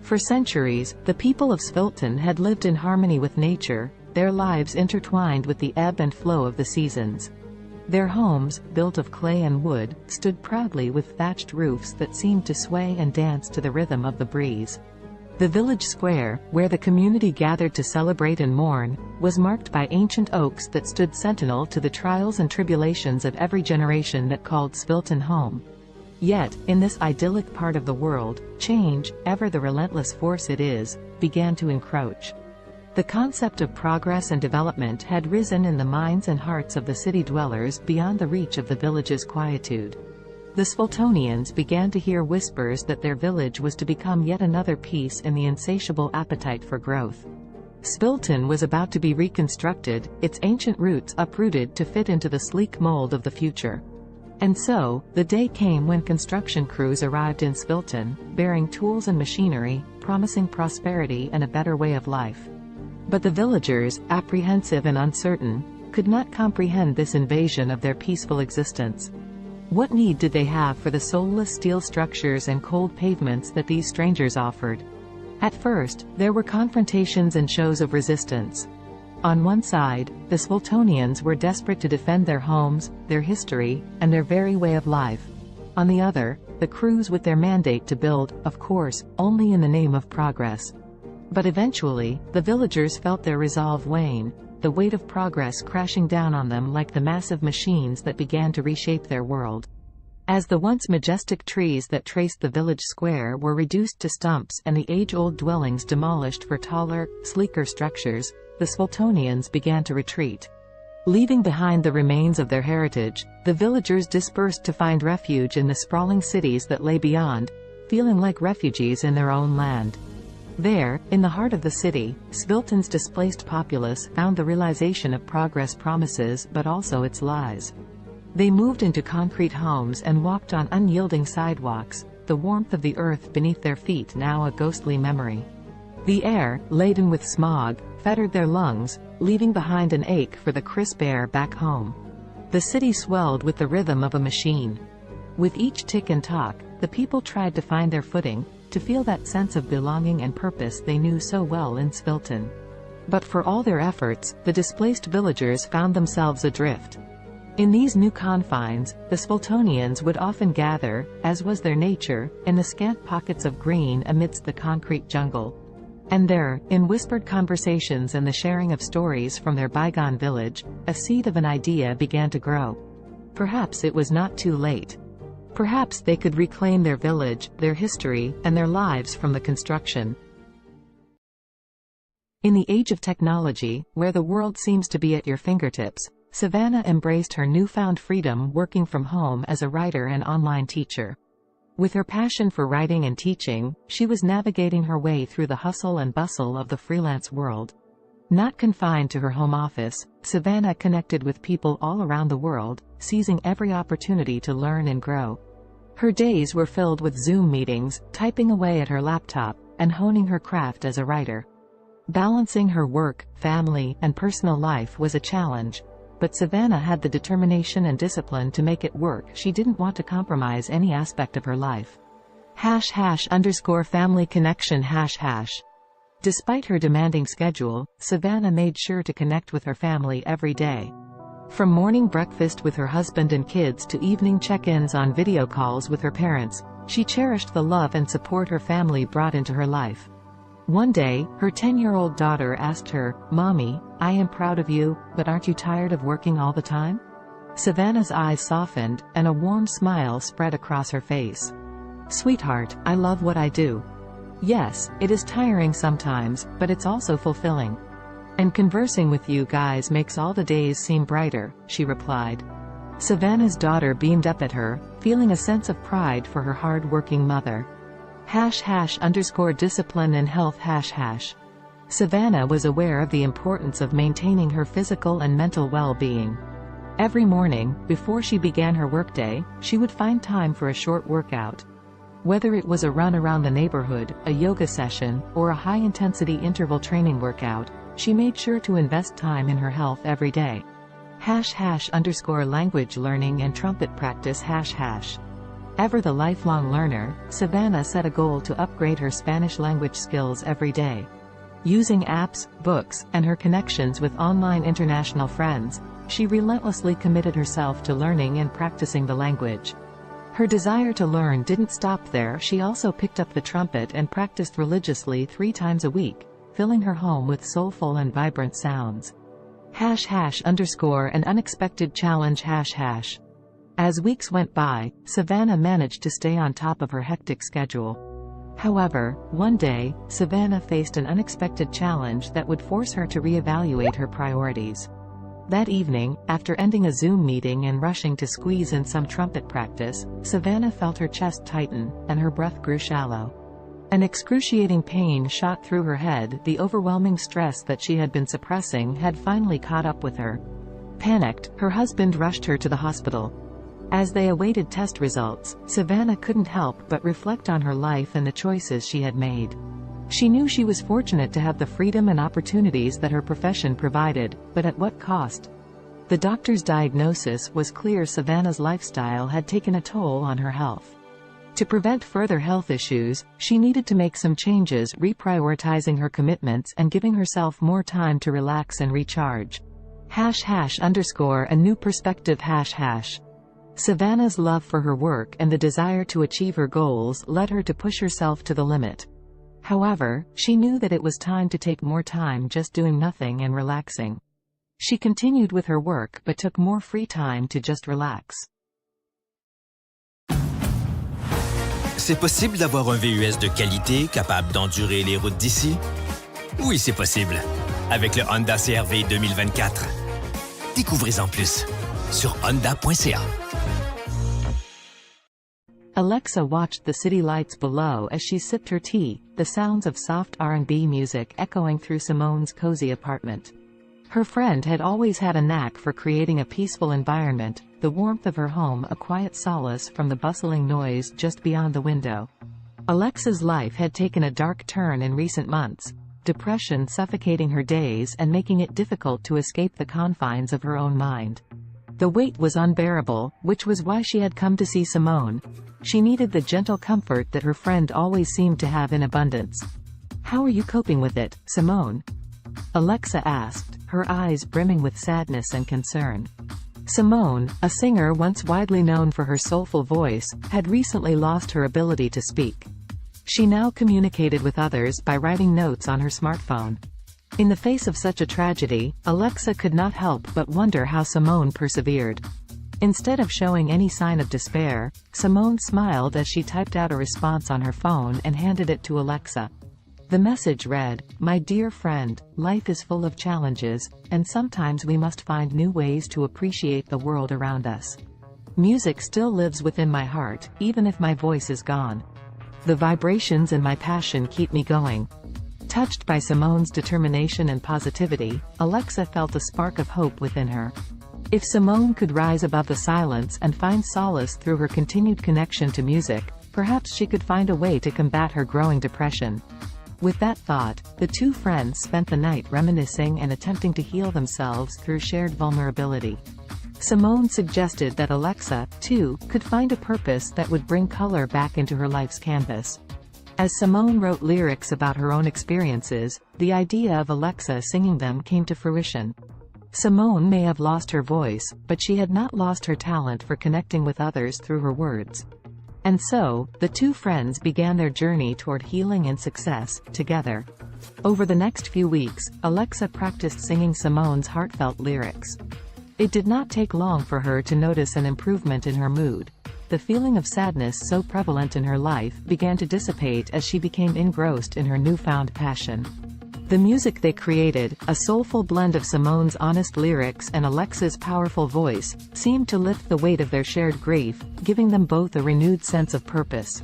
For centuries, the people of Svilton had lived in harmony with nature, their lives intertwined with the ebb and flow of the seasons. Their homes, built of clay and wood, stood proudly with thatched roofs that seemed to sway and dance to the rhythm of the breeze. The village square, where the community gathered to celebrate and mourn, was marked by ancient oaks that stood sentinel to the trials and tribulations of every generation that called Svilton home. Yet, in this idyllic part of the world, change, ever the relentless force it is, began to encroach. The concept of progress and development had risen in the minds and hearts of the city dwellers beyond the reach of the village's quietude. The Sviltonians began to hear whispers that their village was to become yet another piece in the insatiable appetite for growth. Svilton was about to be reconstructed, its ancient roots uprooted to fit into the sleek mold of the future. And so, the day came when construction crews arrived in Svilton, bearing tools and machinery, promising prosperity and a better way of life. But the villagers, apprehensive and uncertain, could not comprehend this invasion of their peaceful existence. What need did they have for the soulless steel structures and cold pavements that these strangers offered? At first, there were confrontations and shows of resistance. On one side, the Sviltonians were desperate to defend their homes, their history, and their very way of life. On the other, the crews with their mandate to build, of course, only in the name of progress. But eventually, the villagers felt their resolve wane, the weight of progress crashing down on them like the massive machines that began to reshape their world. As the once majestic trees that traced the village square were reduced to stumps and the age-old dwellings demolished for taller, sleeker structures, the Sviltonians began to retreat. Leaving behind the remains of their heritage, the villagers dispersed to find refuge in the sprawling cities that lay beyond, feeling like refugees in their own land. There, in the heart of the city, Svilton's displaced populace found the realization of progress promises but also its lies. They moved into concrete homes and walked on unyielding sidewalks, the warmth of the earth beneath their feet now a ghostly memory. The air, laden with smog, fettered their lungs, leaving behind an ache for the crisp air back home. The city swelled with the rhythm of a machine. With each tick and talk, the people tried to find their footing, to feel that sense of belonging and purpose they knew so well in Svilton. But for all their efforts, the displaced villagers found themselves adrift. In these new confines, the Sviltonians would often gather, as was their nature, in the scant pockets of green amidst the concrete jungle. And there, in whispered conversations and the sharing of stories from their bygone village, a seed of an idea began to grow. Perhaps it was not too late. Perhaps they could reclaim their village, their history, and their lives from the construction. In the age of technology, where the world seems to be at your fingertips, Savannah embraced her newfound freedom working from home as a writer and online teacher. With her passion for writing and teaching, she was navigating her way through the hustle and bustle of the freelance world. Not confined to her home office, Savannah connected with people all around the world, seizing every opportunity to learn and grow. Her days were filled with Zoom meetings, typing away at her laptop, and honing her craft as a writer. Balancing her work, family, and personal life was a challenge, but Savannah had the determination and discipline to make it work. She didn't want to compromise any aspect of her life. #family connection #. Despite her demanding schedule, Savannah made sure to connect with her family every day. From morning breakfast with her husband and kids to evening check-ins on video calls with her parents, she cherished the love and support her family brought into her life. One day, her 10-year-old daughter asked her, "Mommy, I am proud of you, but aren't you tired of working all the time?" Savannah's eyes softened, and a warm smile spread across her face. "Sweetheart, I love what I do. Yes, it is tiring sometimes, but it's also fulfilling. And conversing with you guys makes all the days seem brighter," she replied. Savannah's daughter beamed up at her, feeling a sense of pride for her hard-working mother. #discipline and health #. Savannah was aware of the importance of maintaining her physical and mental well-being. Every morning, before she began her workday, she would find time for a short workout. Whether it was a run around the neighborhood, a yoga session, or a high-intensity interval training workout, she made sure to invest time in her health every day. #language learning and trumpet practice #. Ever the lifelong learner, Savannah set a goal to upgrade her Spanish language skills every day. Using apps, books, and her connections with online international friends, she relentlessly committed herself to learning and practicing the language. Her desire to learn didn't stop there. She also picked up the trumpet and practiced religiously 3 times a week, filling her home with soulful and vibrant sounds. #an unexpected challenge #. As weeks went by, Savannah managed to stay on top of her hectic schedule. However, one day, Savannah faced an unexpected challenge that would force her to reevaluate her priorities. That evening, after ending a Zoom meeting and rushing to squeeze in some trumpet practice, Savannah felt her chest tighten, and her breath grew shallow. An excruciating pain shot through her head. The overwhelming stress that she had been suppressing had finally caught up with her. Panicked, her husband rushed her to the hospital. As they awaited test results, Savannah couldn't help but reflect on her life and the choices she had made. She knew she was fortunate to have the freedom and opportunities that her profession provided, but at what cost? The doctor's diagnosis was clear: Savannah's lifestyle had taken a toll on her health. To prevent further health issues, she needed to make some changes, reprioritizing her commitments and giving herself more time to relax and recharge. #a new perspective #. Savannah's love for her work and the desire to achieve her goals led her to push herself to the limit. However, she knew that it was time to take more time just doing nothing and relaxing. She continued with her work but took more free time to just relax. C'est possible d'avoir un VUS de qualité capable d'endurer les routes d'ici? Oui, c'est possible. Avec le Honda CR-V 2024. Découvrez-en plus sur honda.ca. Alexa watched the city lights below as she sipped her tea, the sounds of soft R&B music echoing through Simone's cozy apartment. Her friend had always had a knack for creating a peaceful environment, the warmth of her home a quiet solace from the bustling noise just beyond the window. Alexa's life had taken a dark turn in recent months, depression suffocating her days and making it difficult to escape the confines of her own mind. The weight was unbearable, which was why she had come to see Simone. She needed the gentle comfort that her friend always seemed to have in abundance. "How are you coping with it, Simone?" Alexa asked, her eyes brimming with sadness and concern. Simone, a singer once widely known for her soulful voice, had recently lost her ability to speak. She now communicated with others by writing notes on her smartphone. In the face of such a tragedy, Alexa could not help but wonder how Simone persevered. Instead of showing any sign of despair, Simone smiled as she typed out a response on her phone and handed it to Alexa. The message read, "My dear friend, life is full of challenges, and sometimes we must find new ways to appreciate the world around us. Music still lives within my heart, even if my voice is gone. The vibrations and my passion keep me going. Touched by Simone's determination and positivity, Alexa felt a spark of hope within her. If Simone could rise above the silence and find solace through her continued connection to music, perhaps she could find a way to combat her growing depression. With that thought, the two friends spent the night reminiscing and attempting to heal themselves through shared vulnerability. Simone suggested that Alexa, too, could find a purpose that would bring color back into her life's canvas. As Simone wrote lyrics about her own experiences, the idea of Alexa singing them came to fruition. Simone may have lost her voice, but she had not lost her talent for connecting with others through her words. And so, the two friends began their journey toward healing and success, together. Over the next few weeks, Alexa practiced singing Simone's heartfelt lyrics. It did not take long for her to notice an improvement in her mood. The feeling of sadness so prevalent in her life began to dissipate as she became engrossed in her newfound passion. The music they created, a soulful blend of Simone's honest lyrics and Alexa's powerful voice, seemed to lift the weight of their shared grief, giving them both a renewed sense of purpose.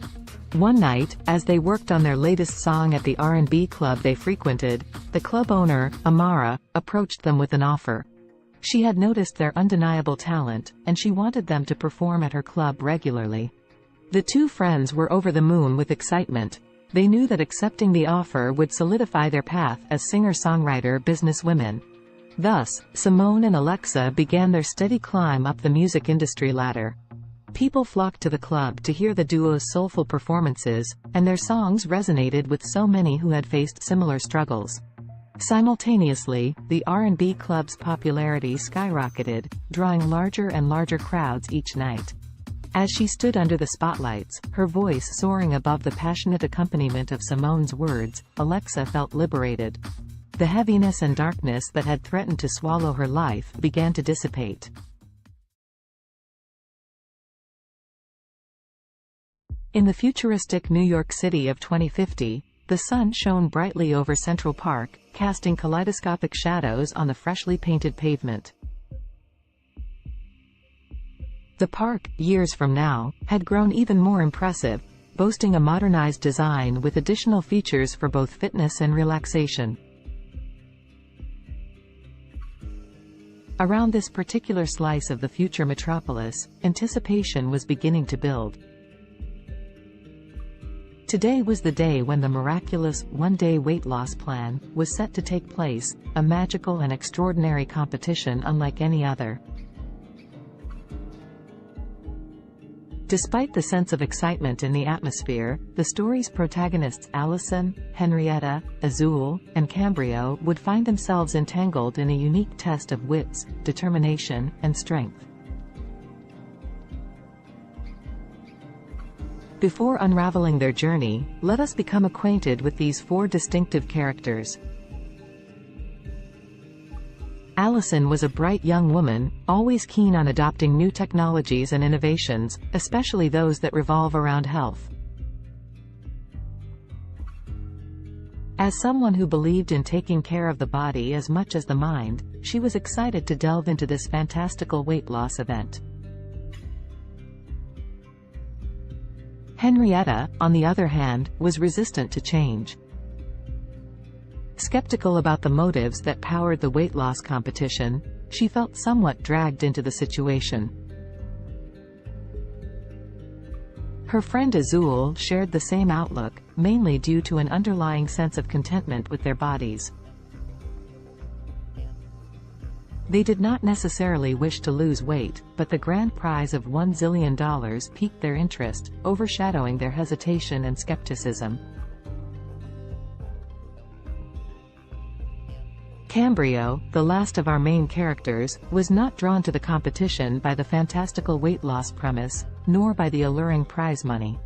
One night, as they worked on their latest song at the R&B club they frequented, the club owner, Amara, approached them with an offer. She had noticed their undeniable talent, and she wanted them to perform at her club regularly. The two friends were over the moon with excitement. They knew that accepting the offer would solidify their path as singer-songwriter businesswomen. Thus, Simone and Alexa began their steady climb up the music industry ladder. People flocked to the club to hear the duo's soulful performances, and their songs resonated with so many who had faced similar struggles. Simultaneously, the R&B club's popularity skyrocketed, drawing larger and larger crowds each night. As she stood under the spotlights, her voice soaring above the passionate accompaniment of Simone's words, Alexa felt liberated. The heaviness and darkness that had threatened to swallow her life began to dissipate. In the futuristic New York City of 2050, the sun shone brightly over Central Park, casting kaleidoscopic shadows on the freshly painted pavement. The park, years from now, had grown even more impressive, boasting a modernized design with additional features for both fitness and relaxation. Around this particular slice of the future metropolis, anticipation was beginning to build. Today was the day when the miraculous one-day weight loss plan was set to take place, a magical and extraordinary competition unlike any other. Despite the sense of excitement in the atmosphere, the story's protagonists Allison, Henrietta, Azul, and Cambrio would find themselves entangled in a unique test of wits, determination, and strength. Before unraveling their journey, let us become acquainted with these four distinctive characters. Allison was a bright young woman, always keen on adopting new technologies and innovations, especially those that revolve around health. As someone who believed in taking care of the body as much as the mind, she was excited to delve into this fantastical weight loss event. Henrietta, on the other hand, was resistant to change. Skeptical about the motives that powered the weight loss competition, she felt somewhat dragged into the situation. Her friend Azul shared the same outlook, mainly due to an underlying sense of contentment with their bodies. They did not necessarily wish to lose weight, but the grand prize of $1 zillion piqued their interest, overshadowing their hesitation and skepticism. Cambrio, the last of our main characters, was not drawn to the competition by the fantastical weight loss premise, nor by the alluring prize money.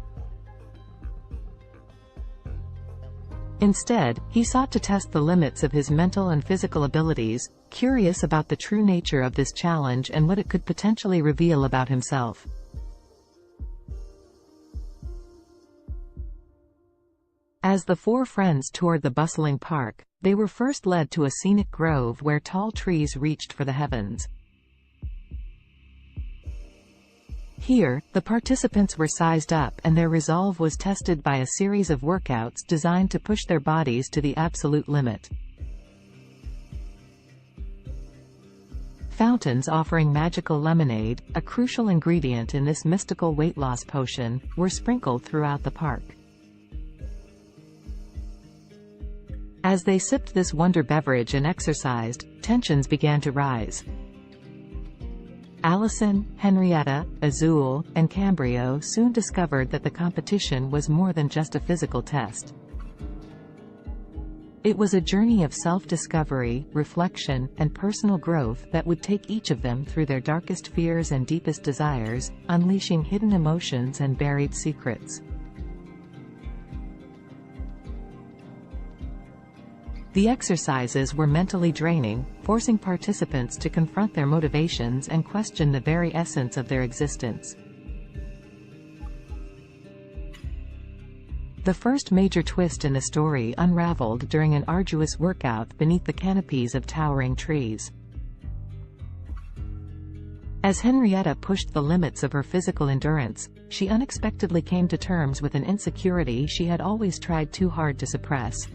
Instead, he sought to test the limits of his mental and physical abilities, curious about the true nature of this challenge and what it could potentially reveal about himself. As the four friends toured the bustling park, they were first led to a scenic grove where tall trees reached for the heavens. Here, the participants were sized up and their resolve was tested by a series of workouts designed to push their bodies to the absolute limit. Fountains offering magical lemonade, a crucial ingredient in this mystical weight loss potion, were sprinkled throughout the park. As they sipped this wonder beverage and exercised, tensions began to rise. Allison, Henrietta, Azul, and Cambrio soon discovered that the competition was more than just a physical test. It was a journey of self-discovery, reflection, and personal growth that would take each of them through their darkest fears and deepest desires, unleashing hidden emotions and buried secrets. The exercises were mentally draining, forcing participants to confront their motivations and question the very essence of their existence. The first major twist in the story unraveled during an arduous workout beneath the canopies of towering trees. As Henrietta pushed the limits of her physical endurance, she unexpectedly came to terms with an insecurity she had always tried too hard to suppress.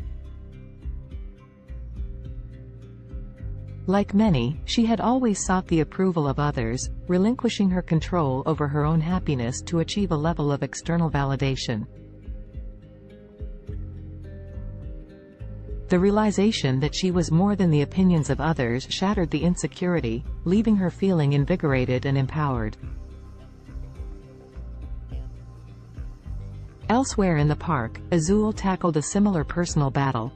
Like many, she had always sought the approval of others, relinquishing her control over her own happiness to achieve a level of external validation. The realization that she was more than the opinions of others shattered the insecurity, leaving her feeling invigorated and empowered. Elsewhere in the park, Azul tackled a similar personal battle.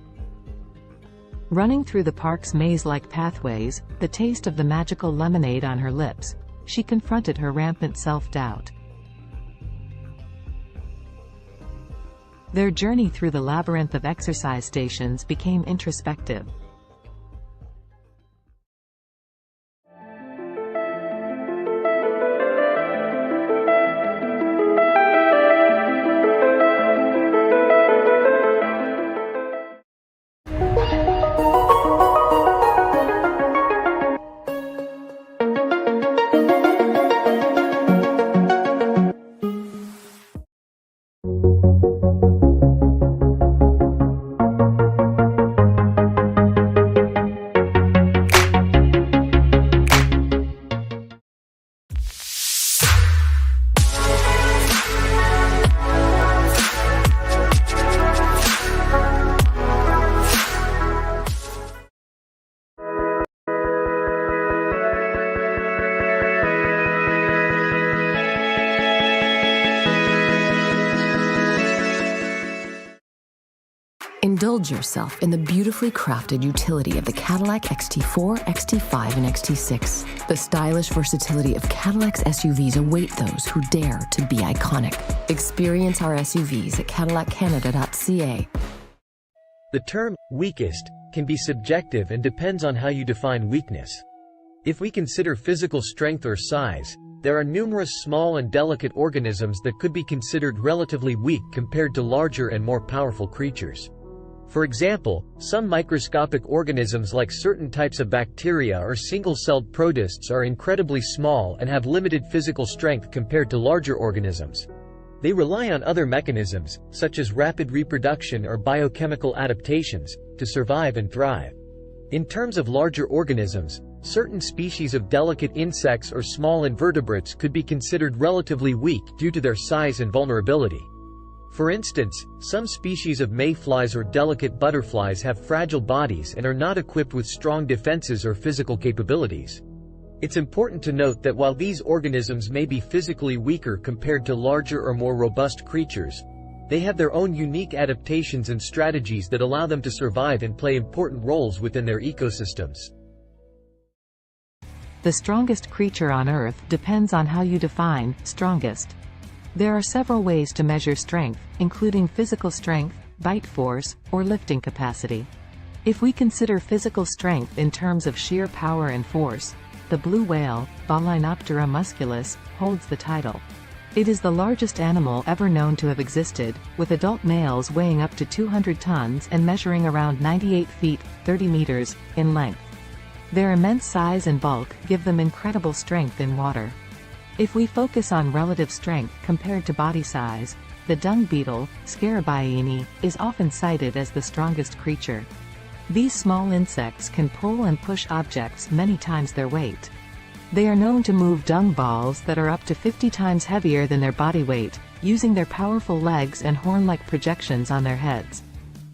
Running through the park's maze-like pathways, the taste of the magical lemonade on her lips, she confronted her rampant self-doubt. Their journey through the labyrinth of exercise stations became introspective. Indulge yourself in the beautifully crafted utility of the Cadillac XT4, XT5, and XT6. The stylish versatility of Cadillac's SUVs await those who dare to be iconic. Experience our SUVs at cadillaccanada.ca. The term weakest can be subjective and depends on how you define weakness. If we consider physical strength or size, there are numerous small and delicate organisms that could be considered relatively weak compared to larger and more powerful creatures. For example, some microscopic organisms like certain types of bacteria or single-celled protists are incredibly small and have limited physical strength compared to larger organisms. They rely on other mechanisms, such as rapid reproduction or biochemical adaptations, to survive and thrive. In terms of larger organisms, certain species of delicate insects or small invertebrates could be considered relatively weak due to their size and vulnerability. For instance, some species of mayflies or delicate butterflies have fragile bodies and are not equipped with strong defenses or physical capabilities. It's important to note that while these organisms may be physically weaker compared to larger or more robust creatures, they have their own unique adaptations and strategies that allow them to survive and play important roles within their ecosystems. The strongest creature on Earth depends on how you define strongest. There are several ways to measure strength, including physical strength, bite force, or lifting capacity. If we consider physical strength in terms of sheer power and force, the blue whale, Baleinoptera musculus, holds the title. It is the largest animal ever known to have existed, with adult males weighing up to 200 tons and measuring around 98 feet, 30 meters, in length. Their immense size and bulk give them incredible strength in water. If we focus on relative strength compared to body size, the dung beetle, Scarabaeini, is often cited as the strongest creature. These small insects can pull and push objects many times their weight. They are known to move dung balls that are up to 50 times heavier than their body weight, using their powerful legs and horn-like projections on their heads.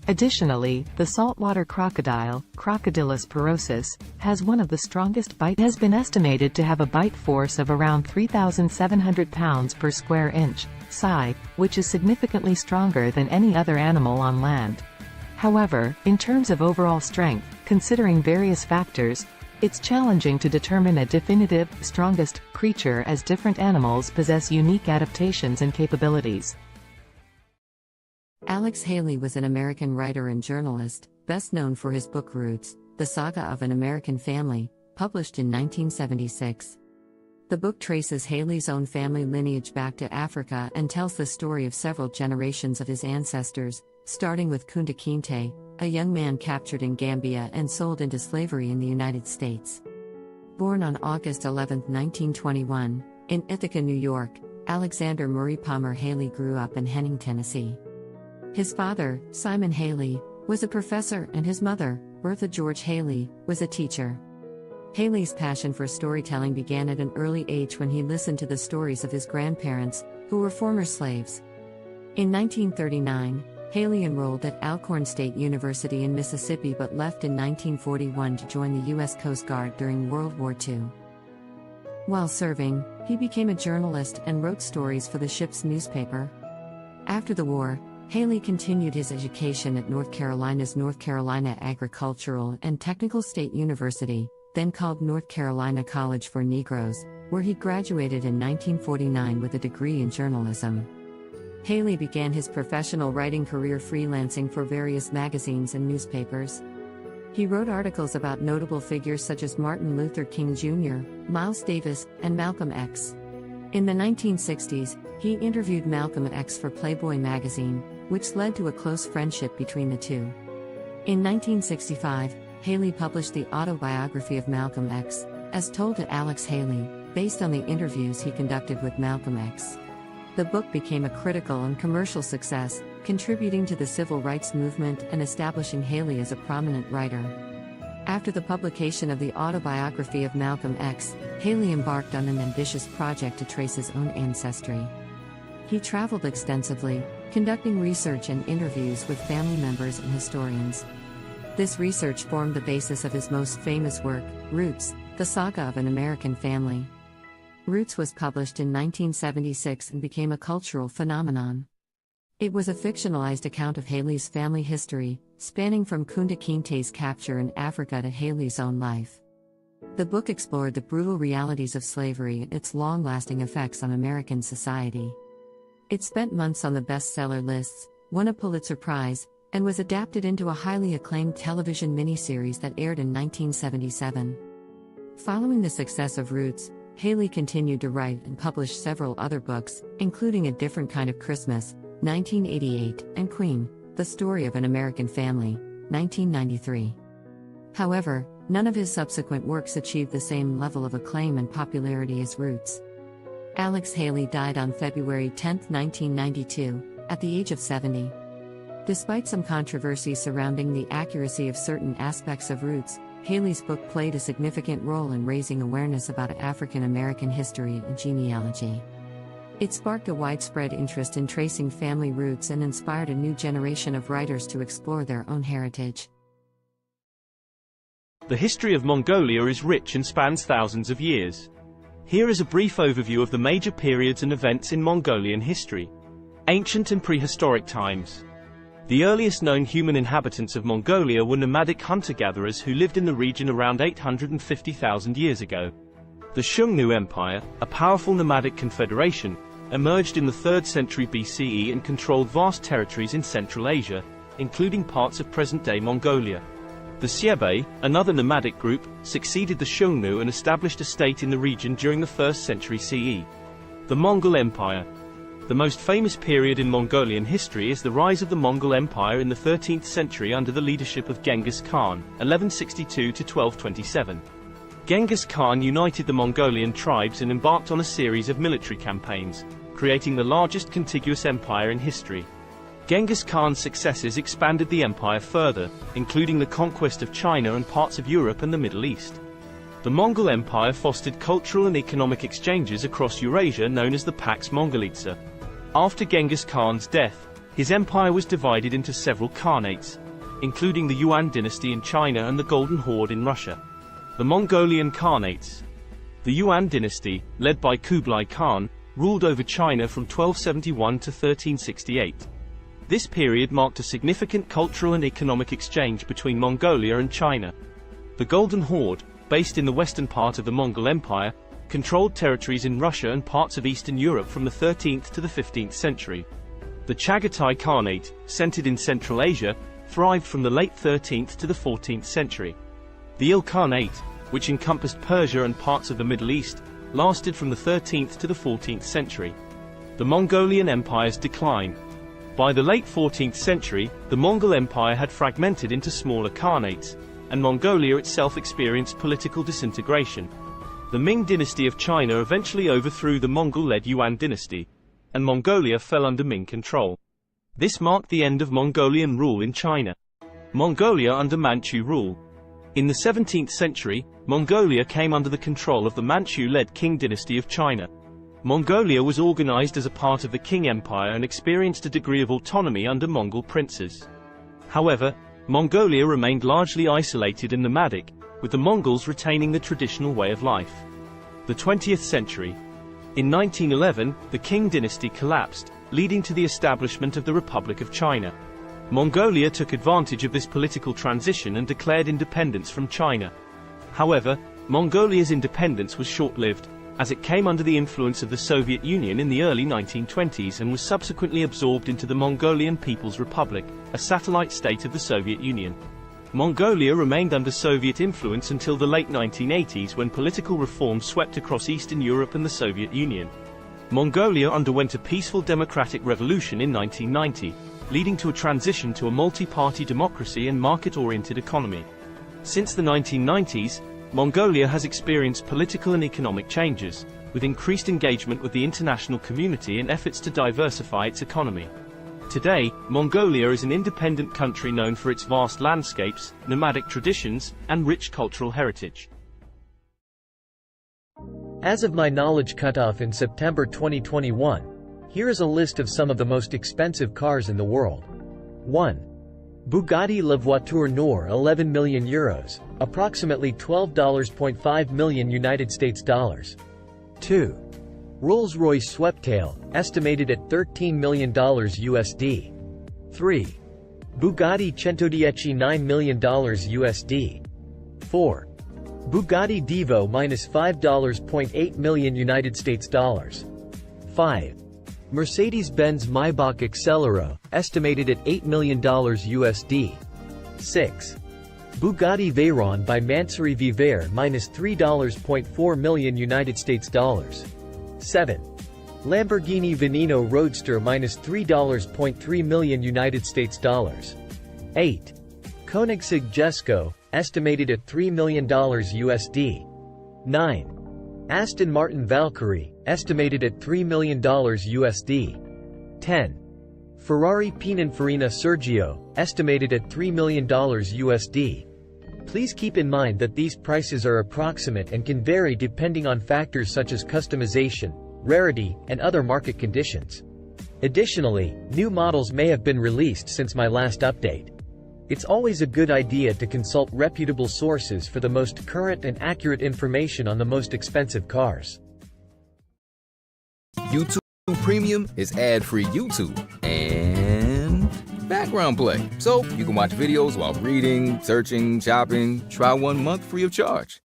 Additionally, the saltwater crocodile, Crocodylus porosus, has one of the strongest bites. It has been estimated to have a bite force of around 3,700 pounds per square inch, psi, which is significantly stronger than any other animal on land. However, in terms of overall strength, considering various factors, it's challenging to determine a definitive, strongest creature as different animals possess unique adaptations and capabilities. Alex Haley was an American writer and journalist, best known for his book Roots, The Saga of an American Family, published in 1976. The book traces Haley's own family lineage back to Africa and tells the story of several generations of his ancestors, starting with Kunta Kinte, a young man captured in Gambia and sold into slavery in the United States. Born on August 11, 1921, in Ithaca, New York, Alexander Murray Palmer Haley grew up in Henning, Tennessee. His father, Simon Haley, was a professor and his mother, Bertha George Haley, was a teacher. Haley's passion for storytelling began at an early age when he listened to the stories of his grandparents, who were former slaves. In 1939, Haley enrolled at Alcorn State University in Mississippi but left in 1941 to join the U.S. Coast Guard during World War II. While serving, he became a journalist and wrote stories for the ship's newspaper. After the war, Haley continued his education at North Carolina's North Carolina Agricultural and Technical State University, then called North Carolina College for Negroes, where he graduated in 1949 with a degree in journalism. Haley began his professional writing career freelancing for various magazines and newspapers. He wrote articles about notable figures such as Martin Luther King Jr., Miles Davis, and Malcolm X. In the 1960s, he interviewed Malcolm X for Playboy magazine, which led to a close friendship between the two. In 1965, Haley published the autobiography of Malcolm X, as told to Alex Haley, based on the interviews he conducted with Malcolm X. The book became a critical and commercial success, contributing to the civil rights movement and establishing Haley as a prominent writer. After the publication of the autobiography of Malcolm X, Haley embarked on an ambitious project to trace his own ancestry. He traveled extensively, conducting research and interviews with family members and historians. This research formed the basis of his most famous work, Roots, The Saga of an American Family. Roots was published in 1976 and became a cultural phenomenon. It was a fictionalized account of Haley's family history, spanning from Kunta Kinte's capture in Africa to Haley's own life. The book explored the brutal realities of slavery and its long-lasting effects on American society. It spent months on the bestseller lists, won a Pulitzer Prize, and was adapted into a highly acclaimed television miniseries that aired in 1977. Following the success of Roots, Haley continued to write and publish several other books, including A Different Kind of Christmas, 1988, and Queen, The Story of an American Family, 1993. However, none of his subsequent works achieved the same level of acclaim and popularity as Roots. Alex Haley died on February 10, 1992, at the age of 70. Despite some controversy surrounding the accuracy of certain aspects of Roots, Haley's book played a significant role in raising awareness about African American history and genealogy. It sparked a widespread interest in tracing family roots and inspired a new generation of writers to explore their own heritage. The history of Mongolia is rich and spans thousands of years. Here is a brief overview of the major periods and events in Mongolian history. Ancient and prehistoric times. The earliest known human inhabitants of Mongolia were nomadic hunter-gatherers who lived in the region around 850,000 years ago. The Xiongnu Empire, a powerful nomadic confederation, emerged in the 3rd century BCE and controlled vast territories in Central Asia, including parts of present-day Mongolia. The Xiebe, another nomadic group, succeeded the Xiongnu and established a state in the region during the 1st century CE. The Mongol Empire. The most famous period in Mongolian history is the rise of the Mongol Empire in the 13th century under the leadership of Genghis Khan, 1162 to 1227. Genghis Khan united the Mongolian tribes and embarked on a series of military campaigns, creating the largest contiguous empire in history. Genghis Khan's successes expanded the empire further, including the conquest of China and parts of Europe and the Middle East. The Mongol Empire fostered cultural and economic exchanges across Eurasia known as the Pax Mongolitsa. After Genghis Khan's death, his empire was divided into several khanates, including the Yuan dynasty in China and the Golden Horde in Russia. The Mongolian Khanates. The Yuan dynasty, led by Kublai Khan, ruled over China from 1271 to 1368. This period marked a significant cultural and economic exchange between Mongolia and China. The Golden Horde, based in the western part of the Mongol Empire, controlled territories in Russia and parts of Eastern Europe from the 13th to the 15th century. The Chagatai Khanate, centered in Central Asia, thrived from the late 13th to the 14th century. The Ilkhanate, which encompassed Persia and parts of the Middle East, lasted from the 13th to the 14th century. The Mongolian Empire's decline. By the late 14th century, the Mongol Empire had fragmented into smaller khanates, and Mongolia itself experienced political disintegration. The Ming dynasty of China eventually overthrew the Mongol-led Yuan dynasty, and Mongolia fell under Ming control. This marked the end of Mongolian rule in China. Mongolia under Manchu rule. In the 17th century, Mongolia came under the control of the Manchu-led Qing dynasty of China. Mongolia was organized as a part of the Qing Empire and experienced a degree of autonomy under Mongol princes. However, Mongolia remained largely isolated and nomadic, with the Mongols retaining the traditional way of life. The 20th century. In 1911, the Qing dynasty collapsed, leading to the establishment of the Republic of China. Mongolia took advantage of this political transition and declared independence from China. However, Mongolia's independence was short-lived, as it came under the influence of the Soviet Union in the early 1920s and was subsequently absorbed into the Mongolian People's Republic, a satellite state of the Soviet Union. Mongolia remained under Soviet influence until the late 1980s when political reform swept across Eastern Europe and the Soviet Union. Mongolia underwent a peaceful democratic revolution in 1990, leading to a transition to a multi-party democracy and market-oriented economy. Since the 1990s, Mongolia has experienced political and economic changes, with increased engagement with the international community and efforts to diversify its economy. Today, Mongolia is an independent country known for its vast landscapes, nomadic traditions, and rich cultural heritage. As of my knowledge cutoff in September 2021, here is a list of some of the most expensive cars in the world. 1. Bugatti La Voiture Noire 11 million euros, approximately $12.5 million United States dollars. 2. Rolls-Royce Sweptail, estimated at $13 million USD. 3. Bugatti Centodieci $9 million USD. 4. Bugatti Divo -$5.8 million United States dollars. 5. Mercedes-Benz Maybach Accelero, estimated at $8 million USD. 6. Bugatti Veyron by Mansouri Vivere -$3.4 million United States dollars. 7. Lamborghini Veneno Roadster -$3.3 million United States dollars. 8. Koenigsegg Jesko, estimated at $3 million USD. 9. Aston Martin Valkyrie, estimated at $3 million USD. 10. Ferrari Pininfarina Sergio, estimated at $3 million USD. Please keep in mind that these prices are approximate and can vary depending on factors such as customization, rarity, and other market conditions. Additionally, new models may have been released since my last update. It's always a good idea to consult reputable sources for the most current and accurate information on the most expensive cars. YouTube Premium is ad-free YouTube and background play, so you can watch videos while reading, searching, shopping. Try 1 month free of charge.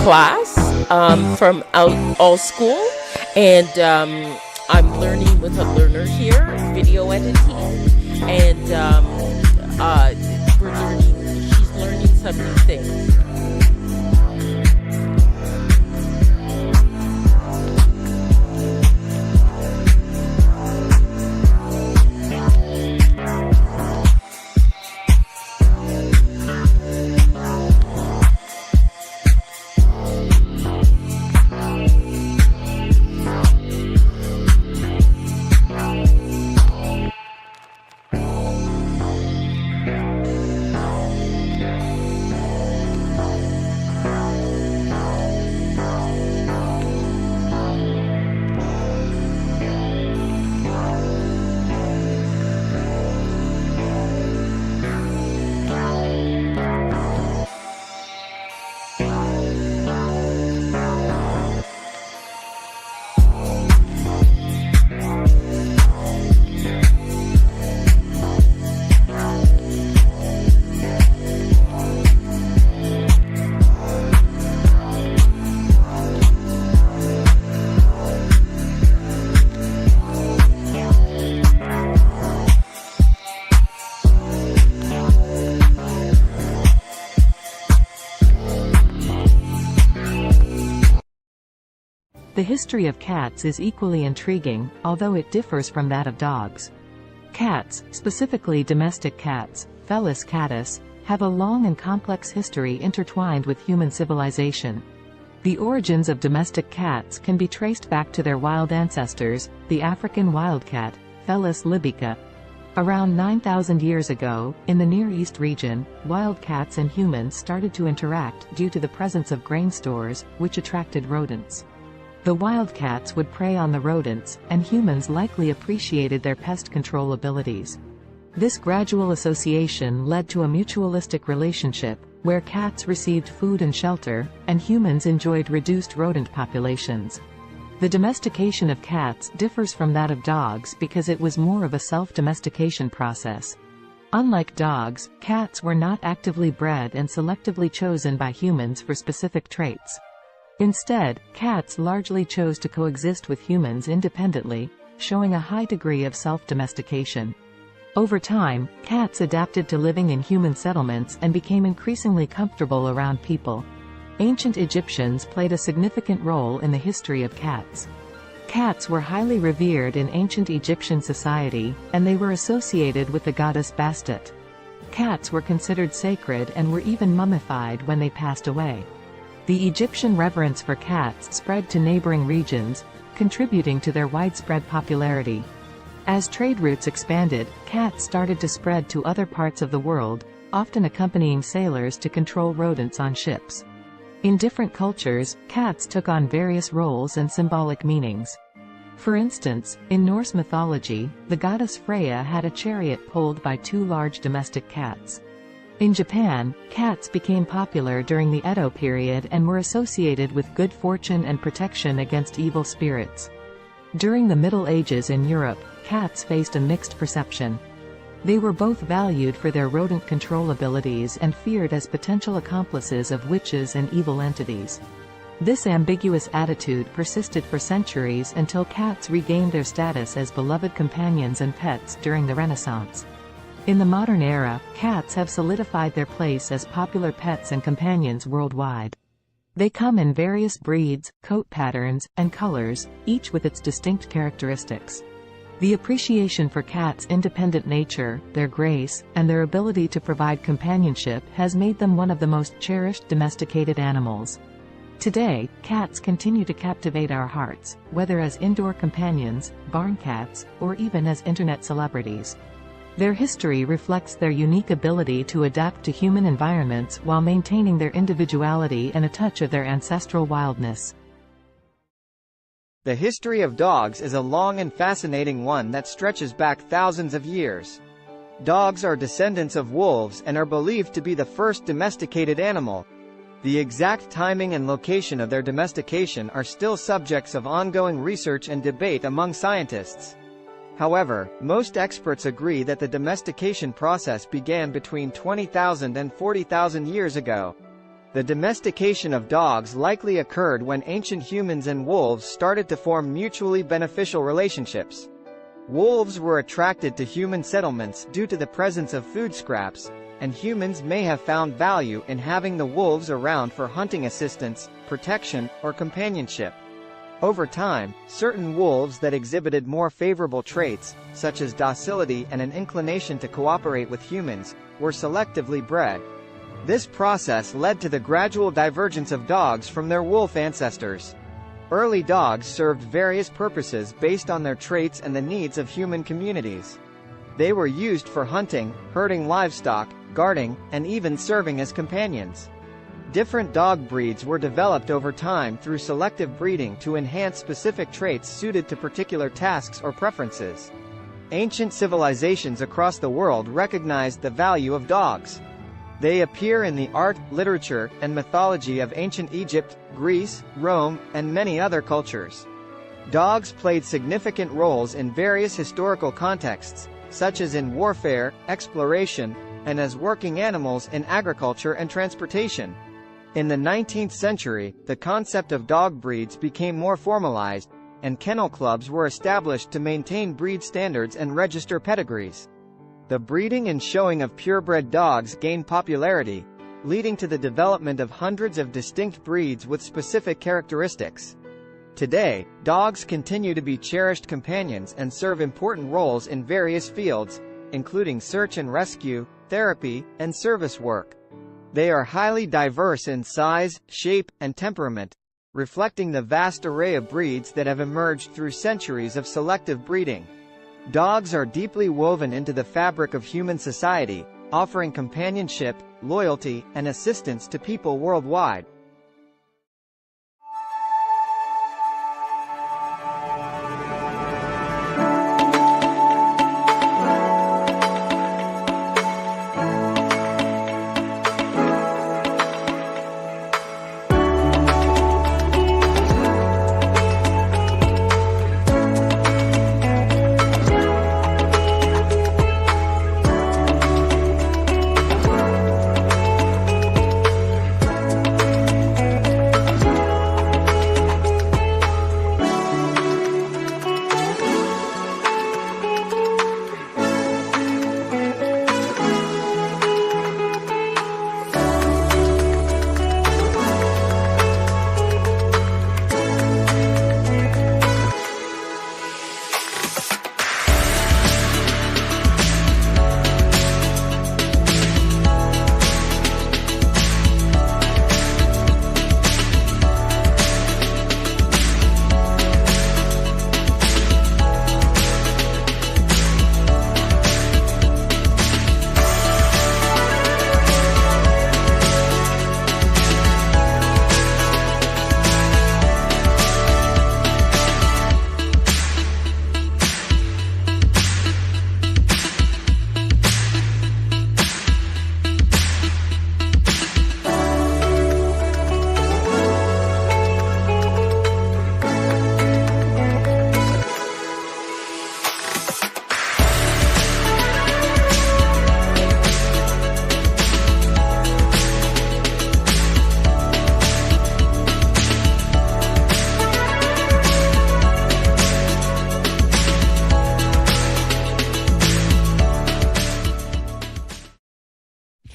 class from all school, and I'm learning with a learner here, video editing, and she's learning some new things. The history of cats is equally intriguing, although it differs from that of dogs. Cats, specifically domestic cats, Felis catus, have a long and complex history intertwined with human civilization. The origins of domestic cats can be traced back to their wild ancestors, the African wildcat, Felis libica. Around 9,000 years ago, in the Near East region, wild cats and humans started to interact due to the presence of grain stores, which attracted rodents. The wildcats would prey on the rodents, and humans likely appreciated their pest control abilities. This gradual association led to a mutualistic relationship, where cats received food and shelter, and humans enjoyed reduced rodent populations. The domestication of cats differs from that of dogs because it was more of a self-domestication process. Unlike dogs, cats were not actively bred and selectively chosen by humans for specific traits. Instead, cats largely chose to coexist with humans independently, showing a high degree of self-domestication. Over time, cats adapted to living in human settlements and became increasingly comfortable around people. Ancient Egyptians played a significant role in the history of cats. Cats were highly revered in ancient Egyptian society, and they were associated with the goddess Bastet. Cats were considered sacred and were even mummified when they passed away. The Egyptian reverence for cats spread to neighboring regions, contributing to their widespread popularity. As trade routes expanded, cats started to spread to other parts of the world, often accompanying sailors to control rodents on ships. In different cultures, cats took on various roles and symbolic meanings. For instance, in Norse mythology, the goddess Freya had a chariot pulled by two large domestic cats. In Japan, cats became popular during the Edo period and were associated with good fortune and protection against evil spirits. During the Middle Ages in Europe, cats faced a mixed perception. They were both valued for their rodent control abilities and feared as potential accomplices of witches and evil entities. This ambiguous attitude persisted for centuries until cats regained their status as beloved companions and pets during the Renaissance. In the modern era, cats have solidified their place as popular pets and companions worldwide. They come in various breeds, coat patterns, and colors, each with its distinct characteristics. The appreciation for cats' independent nature, their grace, and their ability to provide companionship has made them one of the most cherished domesticated animals. Today, cats continue to captivate our hearts, whether as indoor companions, barn cats, or even as internet celebrities. Their history reflects their unique ability to adapt to human environments while maintaining their individuality and a touch of their ancestral wildness. The history of dogs is a long and fascinating one that stretches back thousands of years. Dogs are descendants of wolves and are believed to be the first domesticated animal. The exact timing and location of their domestication are still subjects of ongoing research and debate among scientists. However, most experts agree that the domestication process began between 20,000 and 40,000 years ago. The domestication of dogs likely occurred when ancient humans and wolves started to form mutually beneficial relationships. Wolves were attracted to human settlements due to the presence of food scraps, and humans may have found value in having the wolves around for hunting assistance, protection, or companionship. Over time, certain wolves that exhibited more favorable traits, such as docility and an inclination to cooperate with humans, were selectively bred. This process led to the gradual divergence of dogs from their wolf ancestors. Early dogs served various purposes based on their traits and the needs of human communities. They were used for hunting, herding livestock, guarding, and even serving as companions. Different dog breeds were developed over time through selective breeding to enhance specific traits suited to particular tasks or preferences. Ancient civilizations across the world recognized the value of dogs. They appear in the art, literature, and mythology of ancient Egypt, Greece, Rome, and many other cultures. Dogs played significant roles in various historical contexts, such as in warfare, exploration, and as working animals in agriculture and transportation. In the 19th century, the concept of dog breeds became more formalized, and kennel clubs were established to maintain breed standards and register pedigrees. The breeding and showing of purebred dogs gained popularity, leading to the development of hundreds of distinct breeds with specific characteristics. Today, dogs continue to be cherished companions and serve important roles in various fields, including search and rescue, therapy, and service work. They are highly diverse in size, shape, and temperament, reflecting the vast array of breeds that have emerged through centuries of selective breeding. Dogs are deeply woven into the fabric of human society, offering companionship, loyalty, and assistance to people worldwide.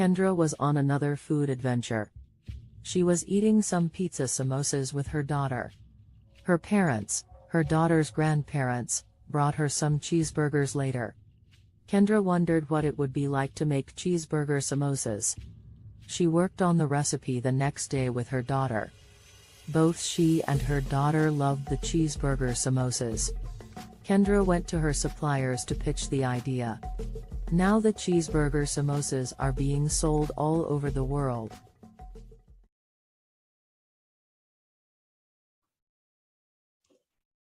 Kendra was on another food adventure. She was eating some pizza samosas with her daughter. Her parents, her daughter's grandparents, brought her some cheeseburgers later. Kendra wondered what it would be like to make cheeseburger samosas. She worked on the recipe the next day with her daughter. Both she and her daughter loved the cheeseburger samosas. Kendra went to her suppliers to pitch the idea. Now the cheeseburger samosas are being sold all over the world.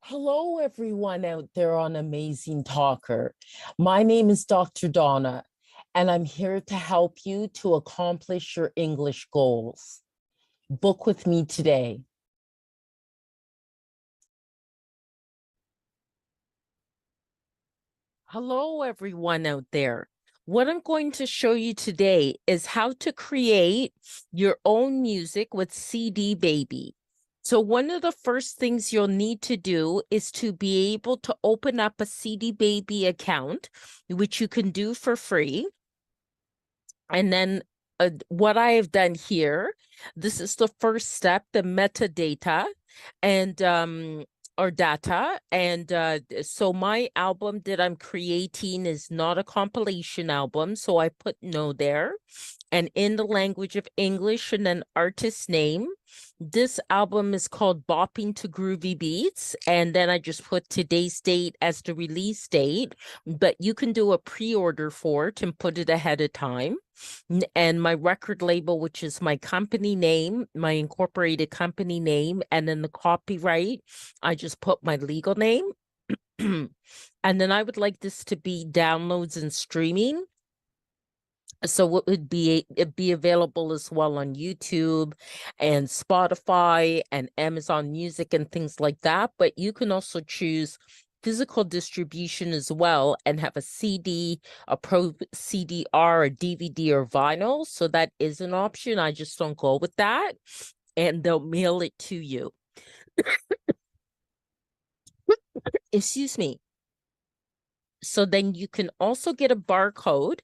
Hello, everyone out there on Amazing Talker. My name is Dr. Donna, and I'm here to help you to accomplish your English goals. Book with me today. Hello, everyone out there. What I'm going to show you today is how to create your own music with CD Baby. So one of the first things you'll need to do is to be able to open up a CD Baby account, which you can do for free. And then what I have done here, this is the first step, the metadata and or data. And so my album that I'm creating is not a compilation album. So I put no there. And in the language of English and an artist name. This album is called Bopping to Groovy Beats. And then I just put today's date as the release date. But you can do a pre-order for it and put it ahead of time. And my record label, which is my company name, my incorporated company name, and then the copyright, I just put my legal name. And then I would like this to be downloads and streaming. So it'd be available as well on YouTube and Spotify and Amazon Music and things like that. But you can also choose physical distribution as well and have a CD, a Pro CDR, a DVD, or vinyl. So that is an option. I just don't go with that. And they'll mail it to you. Excuse me. So then you can also get a barcode.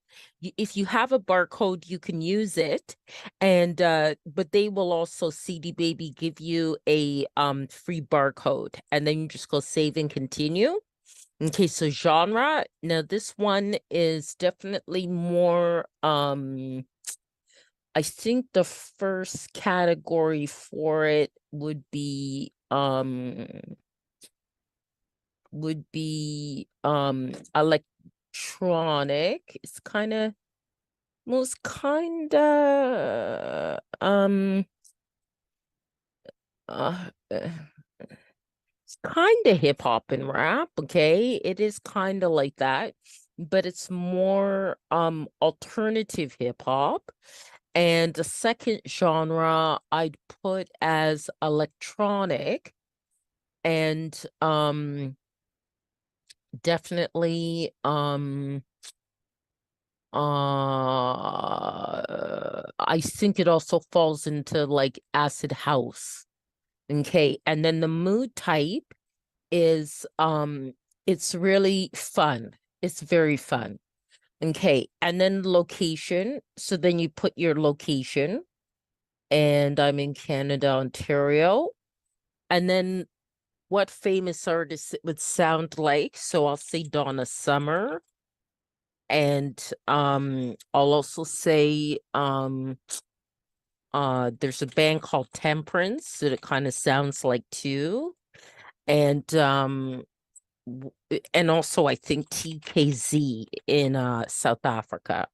If you have a barcode, you can use it. And but they will also CD Baby give you a free barcode. And then you just go save and continue. Okay, so genre. Now this one is definitely more I think the first category for it would be electronic. It's kind of most kind of it's kind of hip hop and rap. Okay, it is kind of like that, but it's more alternative hip hop. And the second genre I'd put as electronic, and definitely I think it also falls into like acid house. Okay, and then the mood type is it's really fun. It's very fun. Okay, and then location. So then you put your location, and I'm in Canada, Ontario. And then what famous artist it would sound like. So I'll say Donna Summer. And I'll also say there's a band called Temperance that it kind of sounds like too. And also I think TKZ in South Africa.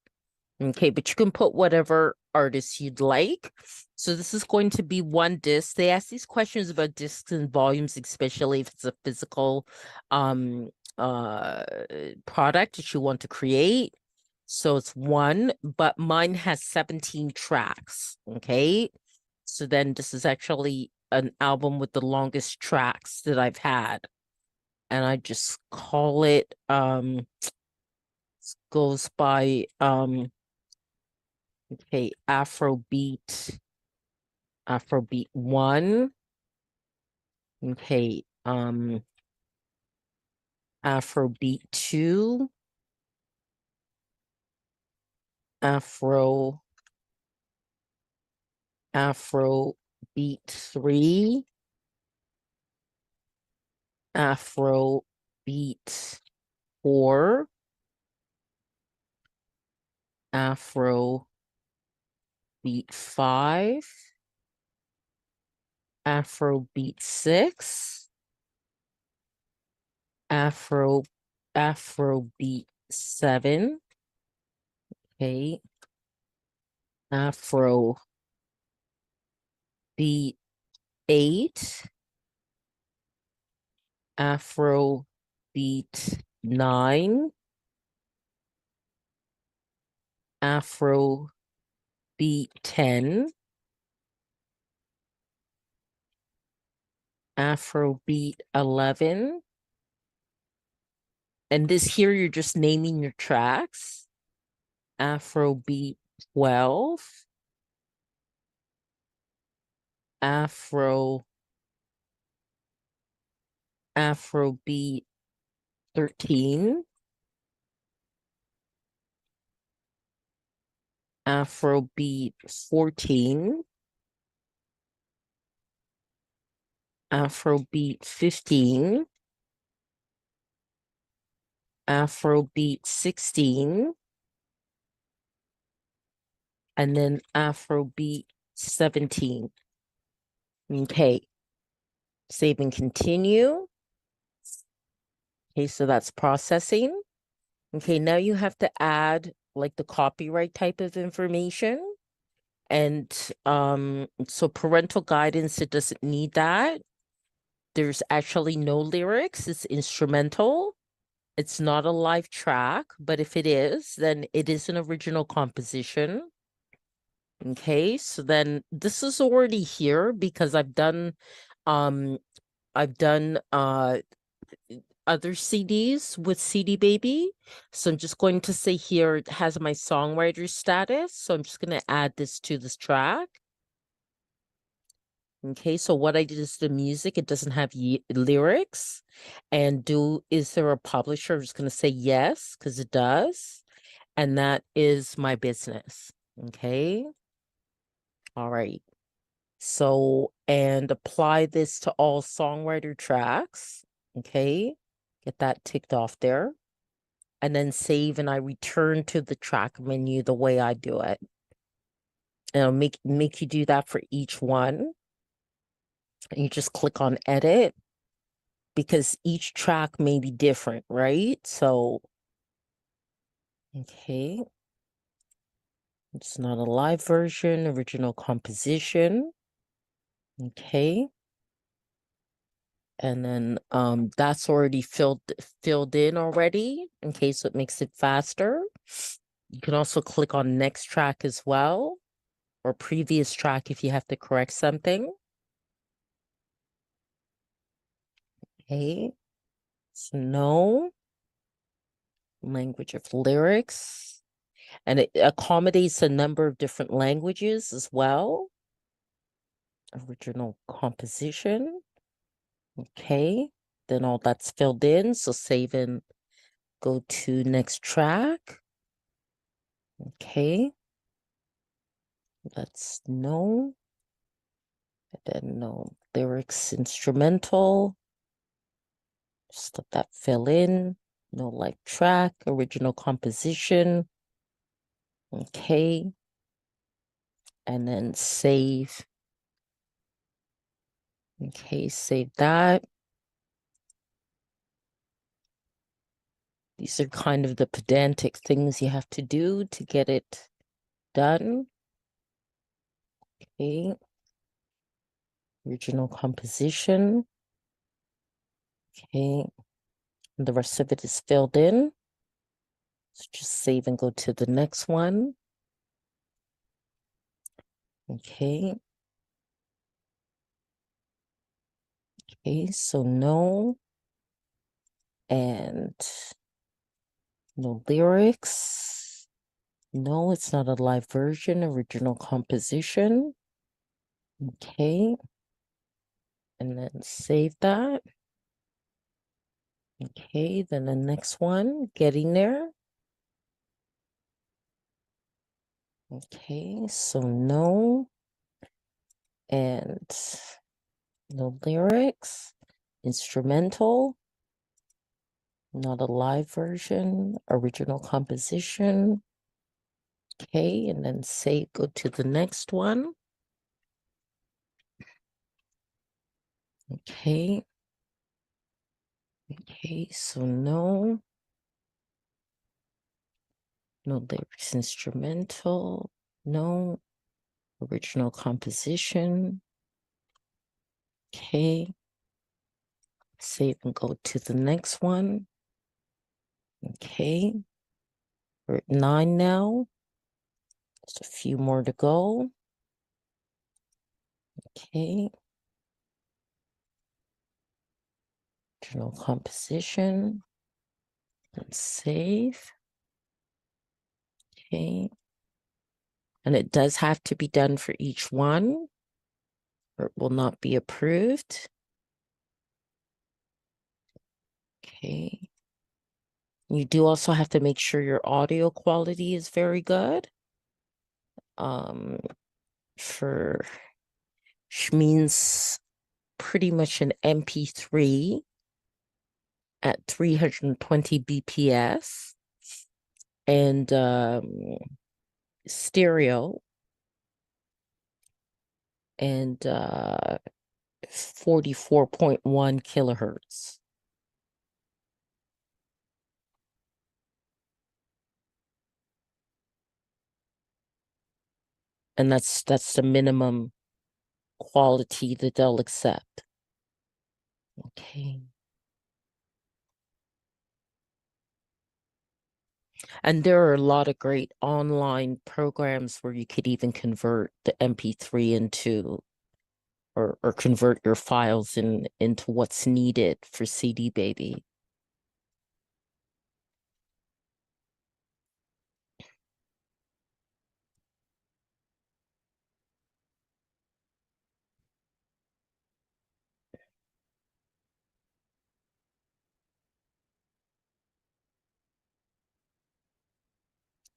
Okay, but you can put whatever artist you'd like. So this is going to be one disc. They ask these questions about discs and volumes, especially if it's a physical product that you want to create. So it's one, but mine has 17 tracks. Okay. So then this is actually an album with the longest tracks that I've had. And I just call it goes by okay, Afrobeat 1. Okay, Afrobeat 2. Afrobeat 3. Afrobeat 4. Afrobeat 5. Afrobeat 6. Afrobeat 7. Okay. Afrobeat 8. Afrobeat 9. Afrobeat 10. Afrobeat 11. And this here, you're just naming your tracks. Afrobeat 12, Afrobeat 13, Afrobeat 14, Afrobeat 15, Afrobeat 16, and then Afrobeat 17. Okay, save and continue. Okay, so that's processing. Okay, now you have to add like the copyright type of information. And so parental guidance, it doesn't need that. There's actually no lyrics, it's instrumental. It's not a live track, but if it is, then it is an original composition. Okay, so then this is already here because I've done other CDs with CD Baby. So I'm just going to say here it has my songwriter status. So I'm just going to add this to this track. Okay, so what I did is the music, it doesn't have lyrics. And is there a publisher? I'm just going to say yes, because it does. And that is my business. Okay. All right. So, and apply this to all songwriter tracks. Okay. Get that ticked off there. And then save, and I return to the track menu the way I do it. And I'll make you do that for each one. And you just click on edit because each track may be different, right? So, okay. It's not a live version, original composition. Okay. And then that's already filled in already, in case it makes it faster. You can also click on next track as well, or previous track if you have to correct something. Okay. So no. Language of lyrics. And it accommodates a number of different languages as well. Original composition. Okay. Then all that's filled in. So save and go to next track. Okay. That's no. And then no lyrics instrumental. Just let that fill in. No live track. Original composition. Okay. And then save. Okay, save that. These are kind of the pedantic things you have to do to get it done. Okay. Original composition. Okay. And the rest of it is filled in. So just save and go to the next one. Okay. Okay, so no. And no lyrics. No, it's not a live version, original composition. Okay. And then save that. Okay, then the next one, getting there. Okay, so no. And no lyrics. Instrumental. Not a live version. Original composition. Okay, and then save, go to the next one. Okay. Okay, so no. No lyrics instrumental. No. Original composition. Okay. Save and go to the next one. Okay. We're at 9 now. Just a few more to go. Okay. Original composition. And save. Okay. And it does have to be done for each one, or it will not be approved. Okay. You do also have to make sure your audio quality is very good. For which means pretty much an MP3 at 320 BPS and stereo and 44.1 kilohertz. And that's the minimum quality that they'll accept. Okay. And there are a lot of great online programs where you could even convert the MP3 into or convert your files into what's needed for CD Baby.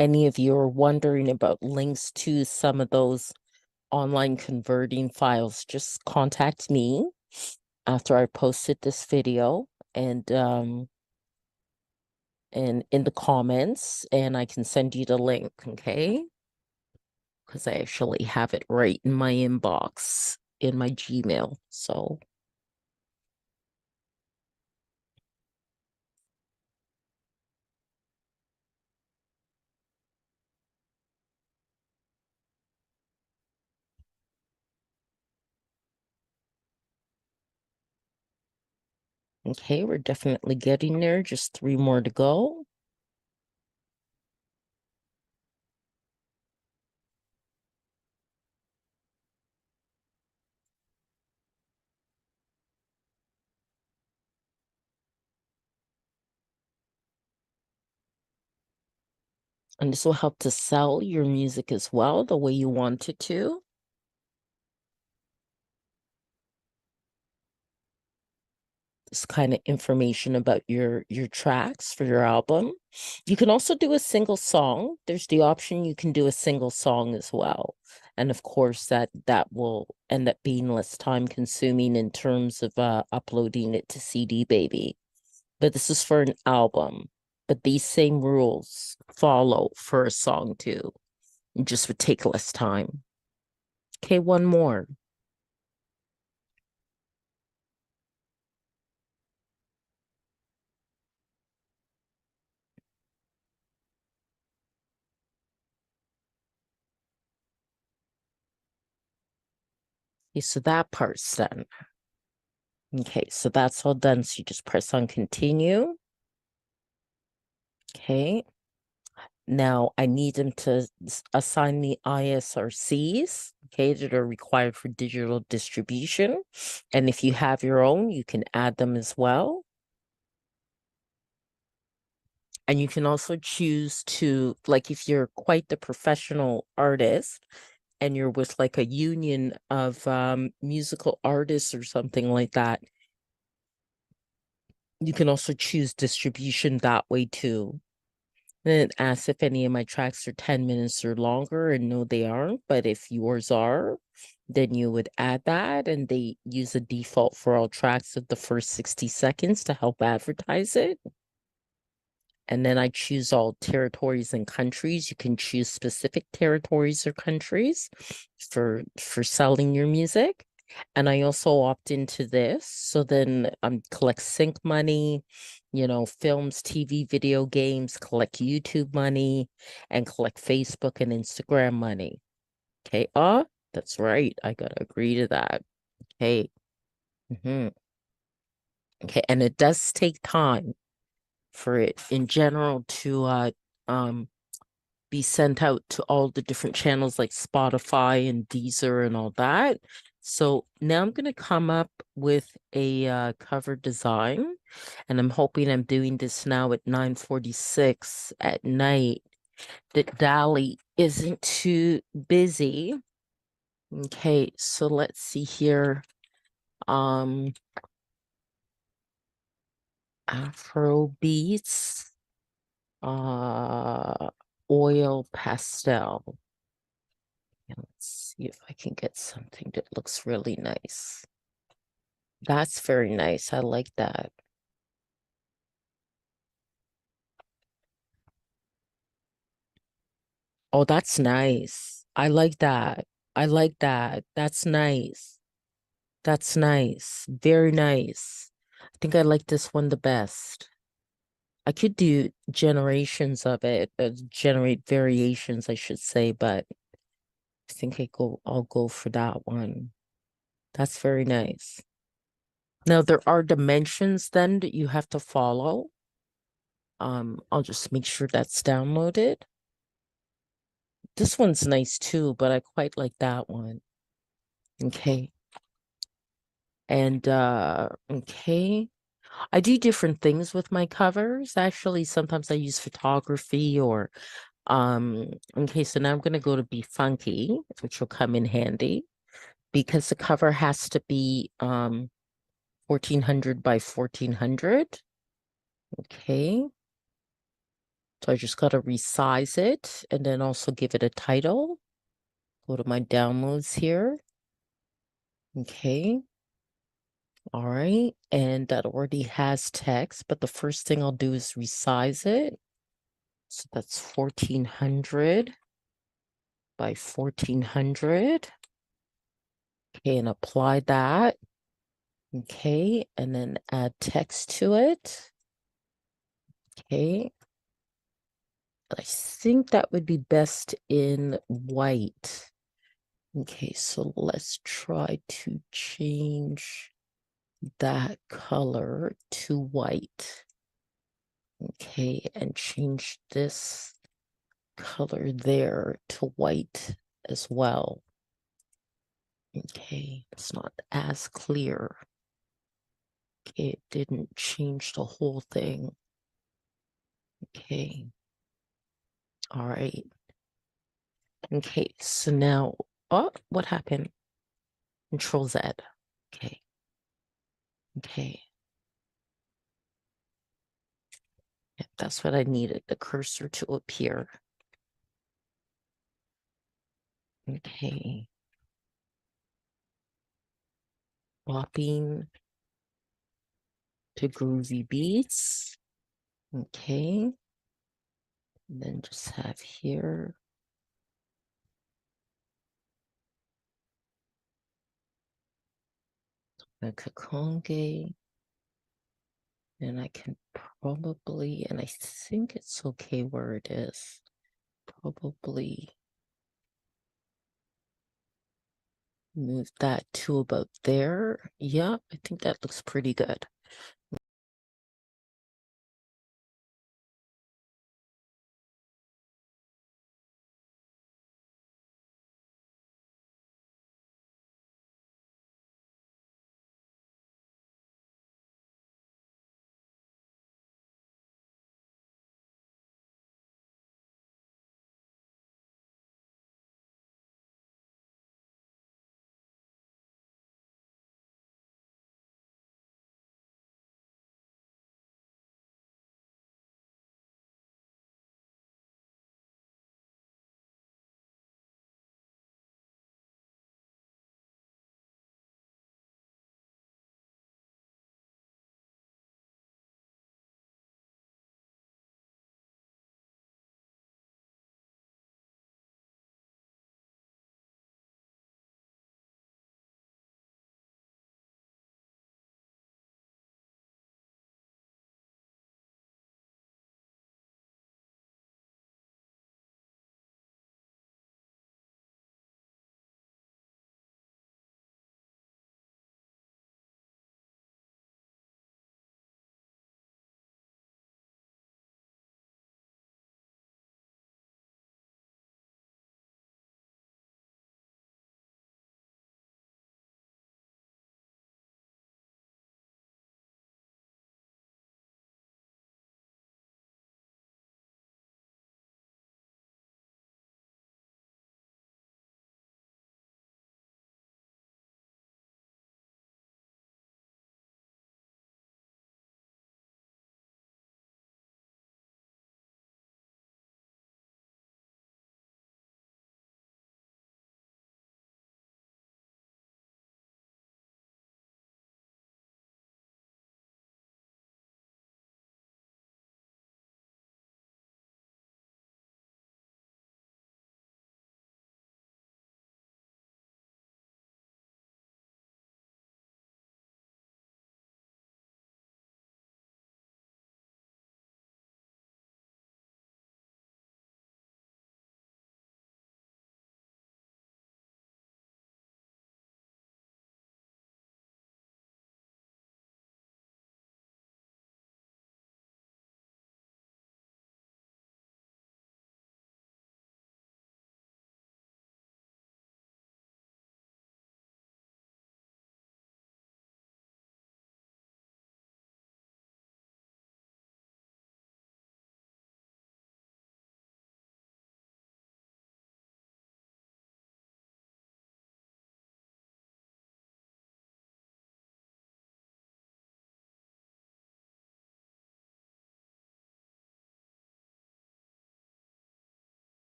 Any of you are wondering about links to some of those online converting files, just contact me after I posted this video and in the comments, and I can send you the link, okay? Because I actually have it right in my inbox in my Gmail. So okay, we're definitely getting there. Just 3 more to go. And this will help to sell your music as well, the way you want it to. This kind of information about your tracks for your album. You can also do a single song. There's the option you can do a single song as well. And of course that will end up being less time consuming in terms of uploading it to CD Baby. But this is for an album. But these same rules follow for a song too. It just would take less time. Okay, one more. Okay, so that part's done. Okay, so that's all done. So you just press on continue. Okay. Now I need them to assign the ISRCs, okay, that are required for digital distribution. And if you have your own, you can add them as well. And you can also choose to, like, if you're quite the professional artist and you're with like a union of musical artists or something like that, you can also choose distribution that way too. Then it asks if any of my tracks are 10 minutes or longer, and no, they aren't. But if yours are, then you would add that, and they use a default for all tracks of the first 60 seconds to help advertise it. And then I choose all territories and countries. You can choose specific territories or countries for selling your music. And I also opt into this. So then collect sync money, films, TV, video games, collect YouTube money, and collect Facebook and Instagram money. Okay. That's right. I gotta agree to that. Okay. Okay. And it does take time for it in general to be sent out to all the different channels like Spotify and Deezer and all that. So now I'm going to come up with a cover design, and I'm hoping I'm doing this now at 9:46 at night that Dolly isn't too busy. Okay, so let's see here. Afro beats, oil pastel. And let's see if I can get something that looks really nice. That's very nice. I like that. Oh, that's nice. I like that. I like that. That's nice. That's nice. Very nice. I think I like this one the best. I could do generations of it, generate variations, I should say, but I think I'll go for that one. That's very nice. Now there are dimensions then that you have to follow. I'll just make sure that's downloaded. This one's nice too, but I quite like that one. Okay. And okay. I do different things with my covers. Actually, sometimes I use photography or okay, so now I'm gonna go to Be Funky, which will come in handy because the cover has to be 1400 by 1400. Okay. So I just gotta resize it and then also give it a title. Go to my downloads here. Okay. All right. And that already has text, but the first thing I'll do is resize it. So that's 1400 by 1400. Okay, and apply that. Okay, and then add text to it. Okay. I think that would be best in white. Okay, so let's try to change that color to white. Okay, and change this color there to white as well. Okay, it's not as clear. Okay, it didn't change the whole thing. Okay. All right. Okay, so now, oh, what happened? Control Z. Okay. Okay. Yeah, that's what I needed, the cursor to appear. Okay. Swapping to groovy beats. Okay. And then just have here. Donna Kakonge. And I can probably, and I think it's okay where it is. Probably move that to about there. Yeah, I think that looks pretty good.